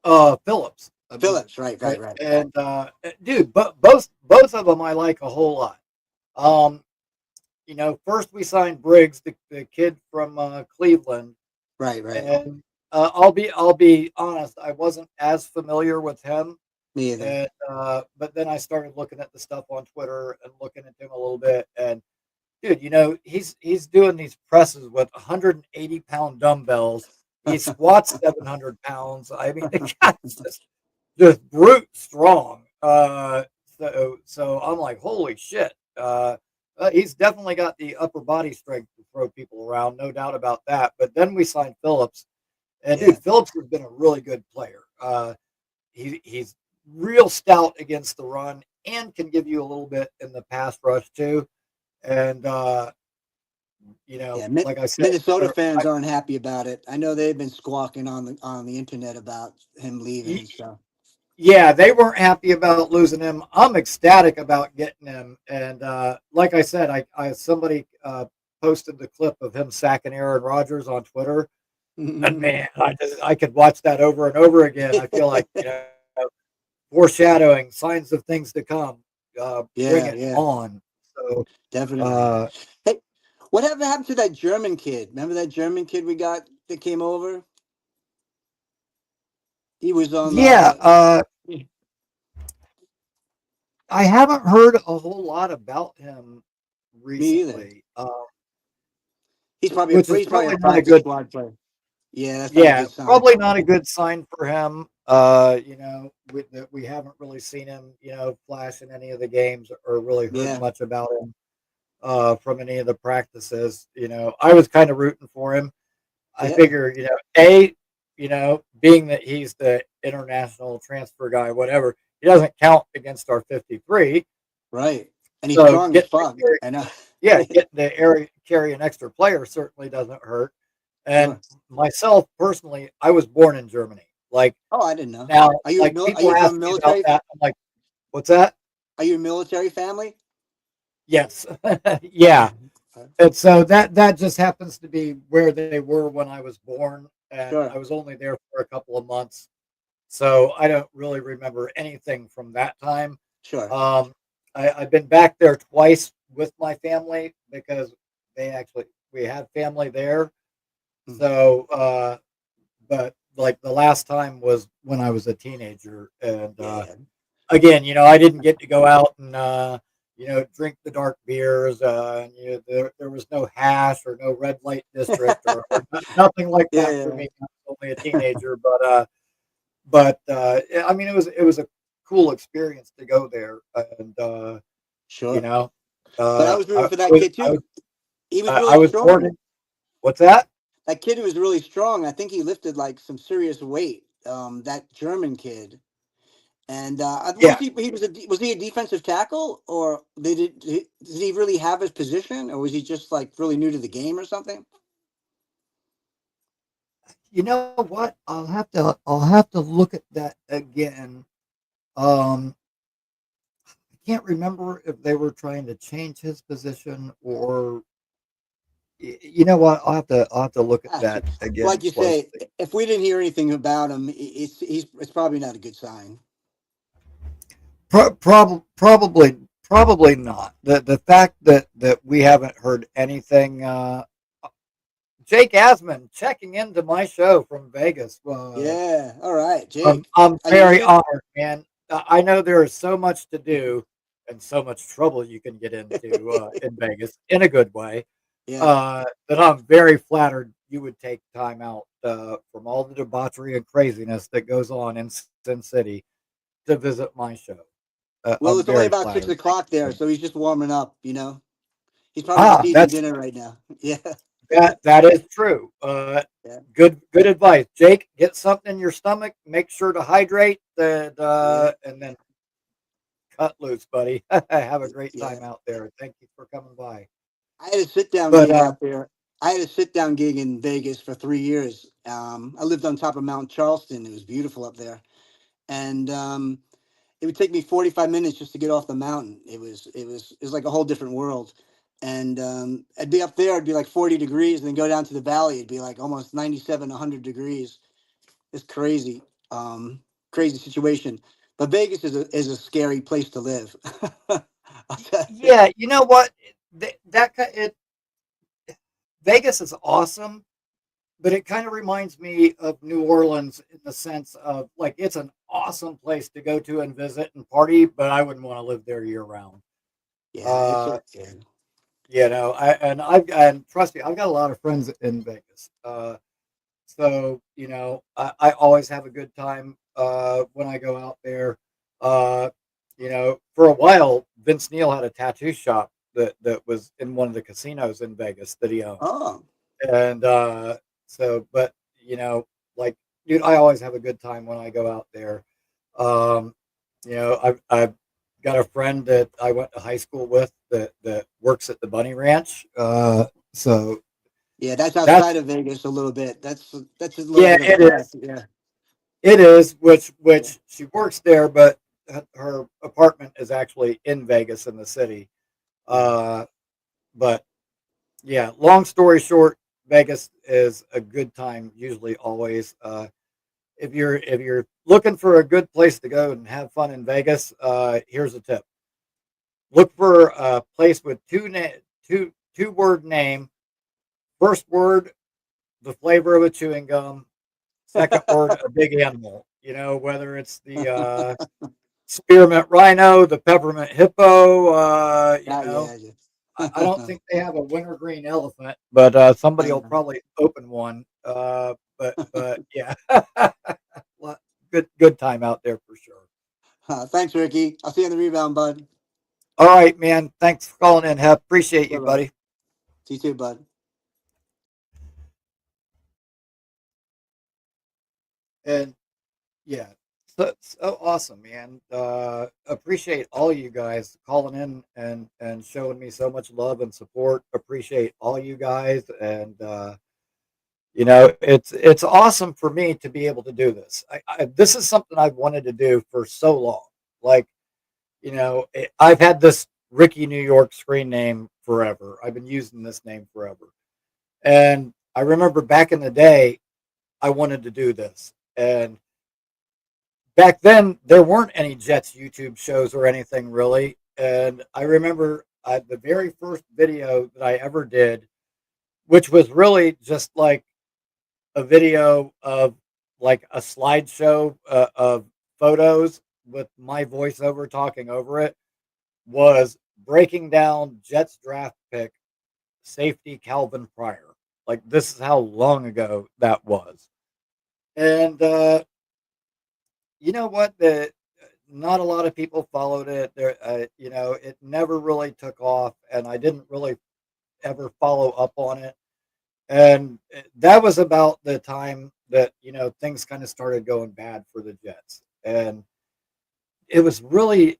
Phillips, I believe. Phillips, right, right, Right? right. And dude, but both of them I like a whole lot. Um, first we signed Briggs, the kid from Cleveland, Right, right. and I'll be honest, I wasn't as familiar with him, Me either. and but then I started looking at the stuff on Twitter and looking at him a little bit, and dude, he's doing these presses with 180-pound dumbbells. He squats 700 pounds. I mean, the guy's just brute strong. So I'm like, holy shit. He's definitely got the upper body strength to throw people around, no doubt about that. But then we signed Phillips, and Yeah. dude, Phillips has been a really good player. He's real stout against the run and can give you a little bit in the pass rush too. And Yeah, like I said, Minnesota fans aren't happy about it. I know they've been squawking on the internet about him leaving and stuff. yeah, they weren't happy about losing him. I'm ecstatic about getting him. And like I said, I somebody posted the clip of him sacking Aaron Rodgers on Twitter, and man, I could watch that over and over again. I feel like foreshadowing, signs of things to come. Bring Yeah, it yeah, on. So definitely. uh, Hey, whatever happened to that German kid? Remember that German kid we got that came over? He was on. yeah, I haven't heard a whole lot about him Me either. recently, He's which is probably a probably not a practice good. squad player. Yeah, that's not a Yeah, good sign. probably not a good sign for him. That we haven't really seen him, flash in any of the games or really heard Yeah, much about him from any of the practices. I was kind of rooting for him. I yeah, figure, being that he's the international transfer guy, whatever, he doesn't count against our 53. right. And he's So strong as fuck. I know. getting to carry an extra player certainly doesn't hurt. And Sure. myself personally, I was born in Germany. Like Oh, I didn't know. now, like Are people you ask from me about military? that. I'm like, what's that? Are you a military family? Yes, yeah. And so that just happens to be where they were when I was born, and Sure, I was only there for a couple of months, so I don't really remember anything from that time. sure. Um, I've been back there twice with my family because we have family there. Mhm. So, but like the last time was when I was a teenager, and Yeah, again, I didn't get to go out and drink the dark beers. There was no hash or no red light district or nothing like that for Yeah. me. I was only a teenager, but I mean, it was a cool experience to go there, and you Sure. know, But I was rooting I for that was kid I was too. He was I really was born strong. in what's that? That kid was really strong. I think he lifted like some serious weight. That German kid. And what was Yeah, he? Was he a defensive tackle, or did he really have his position, or was he just like really new to the game or something? you know what? I'll have to look at that again. Um, I can't remember if they were trying to change his position or you know what? I'll have to look at Gotcha. that Like again you say, closely. if we didn't hear anything about him, it's probably not a good sign. Probably not. The fact that we haven't heard anything. Jake Asman checking into my show from Vegas. Yeah. All right, I'm Jake. I'm Are you very listening? honored, man. I know there is so much to do and so much trouble you can get into in Vegas in a good way. Yeah. That I'm very flattered you would take time out from all the debauchery and craziness that goes on in Sin City to visit my show. Well, I'm it's only very about six flattered. Thank o'clock you there, so so he's just warming up. He's probably just Ah, eating that's dinner right now. Yeah. that is true. Yeah. Good advice, Jake. Get something in your stomach. Make sure to hydrate, Yeah. and then cut loose, buddy. Have a great Yeah. time out there. Thank you for coming by. I had a sit down But gig out there. I had a sit down gig in Vegas for 3 years. I lived on top of Mount Charleston. It was beautiful up there, and it would take me 45 minutes just to get off the mountain. It was like a whole different world. And I'd be up there, it'd be like 40 degrees, and then go down to the valley, it'd be like almost 97, 100 degrees. It's crazy, crazy situation. But Vegas is a scary place to live. I'll tell you. yeah, you know what? Vegas is awesome, but it kind of reminds me of New Orleans in the sense of like it's an awesome place to go to and visit and party, but I wouldn't want to live there year round. Yeah, Uh, yeah. and trust me, I've got a lot of friends in Vegas. So I always have a good time when I go out there. For a while, Vince Neil had a tattoo shop that was in one of the casinos in Vegas that he owned, Oh, and but like, dude, I always have a good time when I go out there. Um, I've got a friend that I went to high school with that works at the Bunny Ranch. So yeah, that's that's outside of Vegas a little bit. That's a little yeah, bit of a it trek. is. Yeah, It is, which yeah, which she works there, but her apartment is actually in Vegas in the city. yeah. Uh, but yeah, long story short, Vegas is a good time, usually always. If you're looking for a good place to go and have fun in Vegas, here's a tip: look for a place with two word name. First word, the flavor of a chewing gum. Second word, a big animal. Whether it's the spearmint rhino, the peppermint hippo. Yeah, I don't yeah. think they have a wintergreen elephant, but somebody will Uh, probably open one. But yeah, good time out there for sure. thanks, Ricky. I'll see you on the rebound, bud. All right, man. Thanks for calling in, Hep. Appreciate Bye you, bye. buddy. See you too, bud. And yeah, so awesome, man. Appreciate all you guys calling in and showing me so much love and support. Appreciate all you guys, and it's awesome for me to be able to do this. This is something I've wanted to do for so long. Like, I've had this Ricky New York screen name forever. I've been using this name forever, and I remember back in the day, I wanted to do this, and back then there weren't any Jets YouTube shows or anything really. And I remember the very first video that I ever did, which was really just like a video of like a slideshow of photos with my voiceover talking over it, was breaking down Jets draft pick safety Calvin Pryor. Like, this is how long ago that was. And you know what? The Not a lot of people followed it. It never really took off, and I didn't really ever follow up on it. And that was about the time that things kind of started going bad for the Jets, and it was really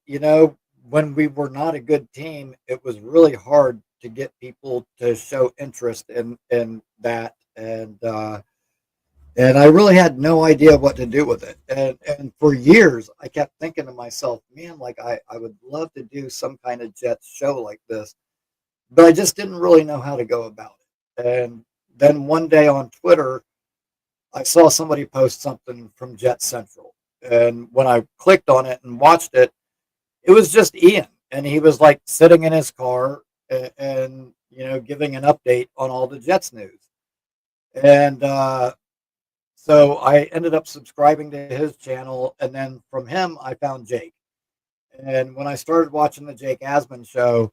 when we were not a good team, it was really hard to get people to show interest in that, and I really had no idea what to do with it. And for years, I kept thinking to myself, man, like I would love to do some kind of Jets show like this, but I just didn't really know how to go about it. And then one day on Twitter, I saw somebody post something from Jet Central. And when I clicked on it and watched it, it was just Ian. And he was like sitting in his car and giving an update on all the Jets news. And so I ended up subscribing to his channel. And then from him, I found Jake. And when I started watching the Jake Asman show,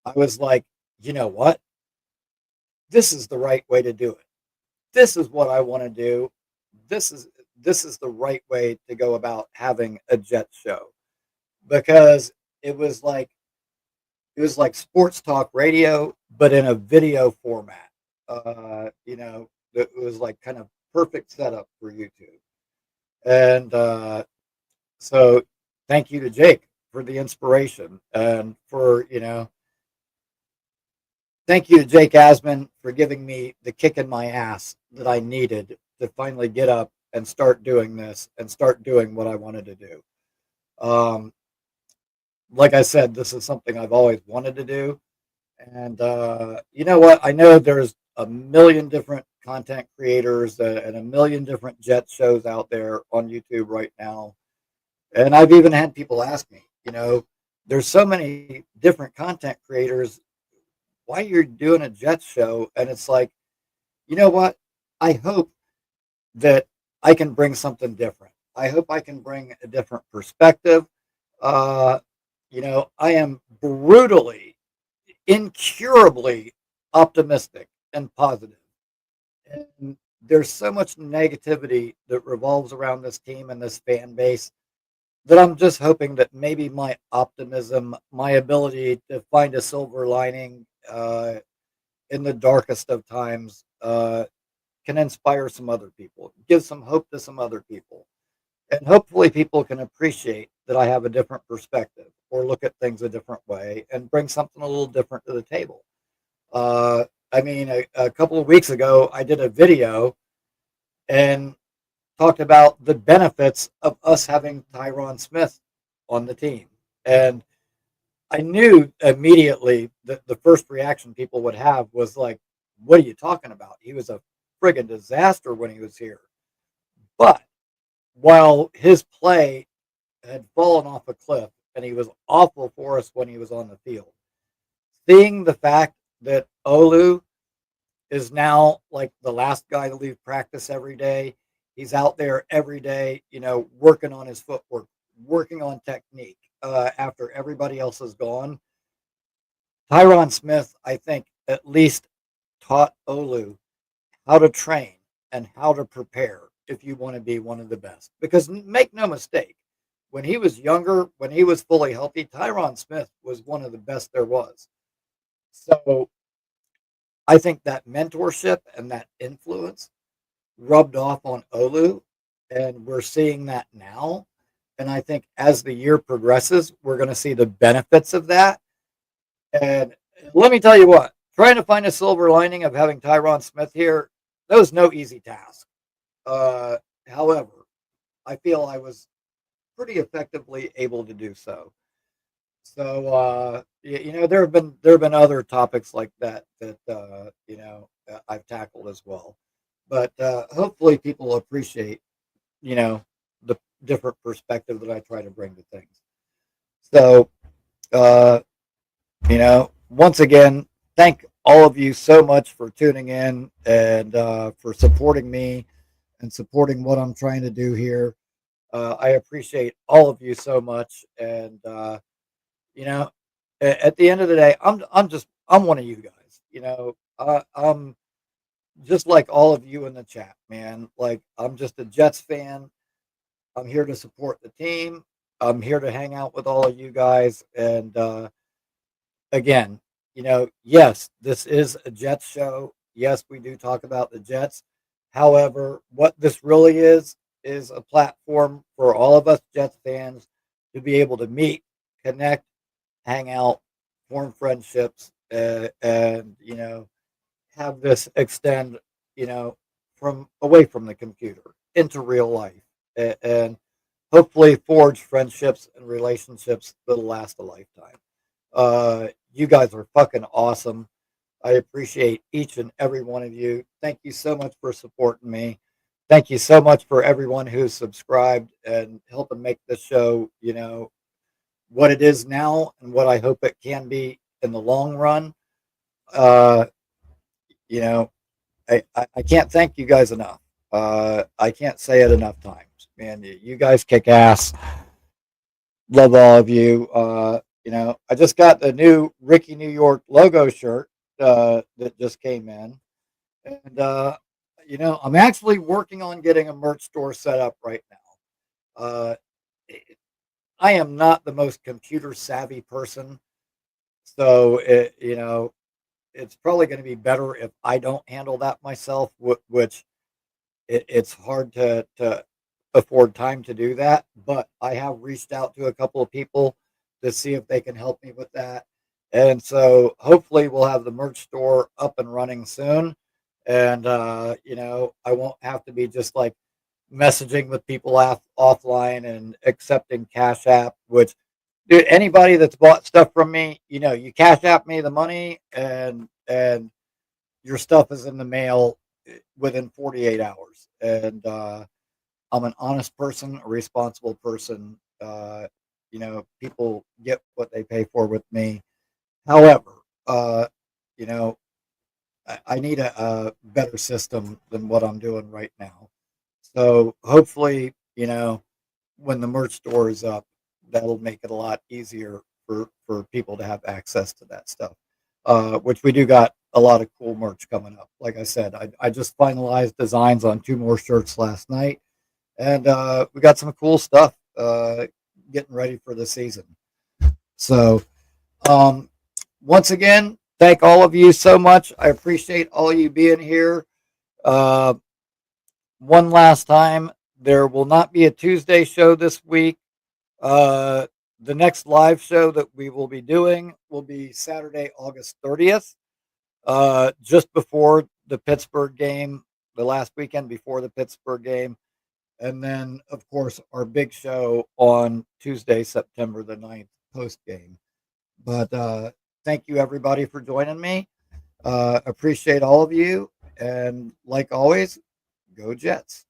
I was like, you know what? This is the right way to do it. This is what I want to do. This is this is the right way to go about having a jet show, because it was like sports talk radio, but in a video format. It was like kind of perfect setup for YouTube. And so thank you to Jake for the inspiration, and for thank you to Jake Asman for giving me the kick in my ass that I needed to finally get up and start doing this and start doing what I wanted to do. Um, like I said, this is something I've always wanted to do. And you know what? I know there's a million different content creators and a million different jet shows out there on YouTube right now. And I've even had people ask me, there's so many different content creators, why you're doing a jet show? And it's like, you know what? I hope that I can bring something different. I hope I can bring a different perspective. Uh, I am brutally, incurably optimistic and positive. And there's so much negativity that revolves around this team and this fan base that I'm just hoping that maybe my optimism, my ability to find a silver lining in the darkest of times, can inspire some other people, give some hope to some other people. And hopefully people can appreciate that I have a different perspective or look at things a different way and bring something a little different to the table. Uh, I mean, a couple of weeks ago, I did a video and talked about the benefits of us having Tyron Smith on the team. And I knew immediately that the first reaction people would have was like, what are you talking about? He was a friggin' disaster when he was here. But while his play had fallen off a cliff and he was awful for us when he was on the field, seeing the fact that Olu is now like the last guy to leave practice every day, he's out there every day, working on his footwork, working on technique after everybody else is gone. Tyron Smith, I think, at least taught Olu how to train and how to prepare if you want to be one of the best. Because make no mistake, when he was younger, when he was fully healthy, Tyron Smith was one of the best there was. So I think that mentorship and that influence rubbed off on Olu, and we're seeing that now. And I think as the year progresses, we're going to see the benefits of that. And let me tell you what, trying to find a silver lining of having Tyron Smith here, that was no easy task. However, I feel I was pretty effectively able to do so. So there have been other topics like that I've tackled as well, but hopefully people appreciate the different perspective that I try to bring to things. So uh, once again, thank all of you so much for tuning in and for supporting me and supporting what I'm trying to do here. I appreciate all of you so much, and you know, at the end of the day, I'm one of you guys. I'm just like all of you in the chat, man. Like I'm just a Jets fan. I'm here to support the team. I'm here to hang out with all of you guys. And again, yes, this is a Jets show. Yes, we do talk about the Jets. However, what this really is a platform for all of us Jets fans to be able to meet, connect, hang out, form friendships, and have this extend, from away from the computer into real life, and hopefully forge friendships and relationships that'll last a lifetime. You guys are fucking awesome. I appreciate each and every one of you. Thank you so much for supporting me. Thank you so much for everyone who's subscribed and helping make this show, what it is now and what I hope it can be in the long run. Uh, you know, I can't thank you guys enough. I can't say it enough times. Man, you guys kick ass. Love all of you. I just got the new Ricky New York logo shirt that just came in. And, I'm actually working on getting a merch store set up right now. I am not the most computer savvy person. So, it's probably going to be better if I don't handle that myself, which it's hard to afford time to do that. But I have reached out to a couple of people to see if they can help me with that. And so hopefully we'll have the merch store up and running soon. And, I won't have to be just like messaging with people offline and accepting Cash App, which dude, anybody that's bought stuff from me, you Cash App me the money and your stuff is in the mail within 48 hours. And I'm an honest person, a responsible person. People get what they pay for with me. However, uh, you know, I need a better system than what I'm doing right now. So hopefully, when the merch store is up, that'll make it a lot easier for people to have access to that stuff. Which we do got a lot of cool merch coming up. Like I said, I just finalized designs on 2 more shirts last night, and we got some cool stuff getting ready for the season. So, um, once again, thank all of you so much. I appreciate all you being here. Uh, one last time, there will not be a Tuesday show this week. Uh, the next live show that we will be doing will be Saturday, August 30th, just before the Pittsburgh game, the last weekend before the Pittsburgh game. And then, of course, our big show on Tuesday, September the 9th, post game. But thank you, everybody, for joining me. Appreciate all of you. And like always, go Jets.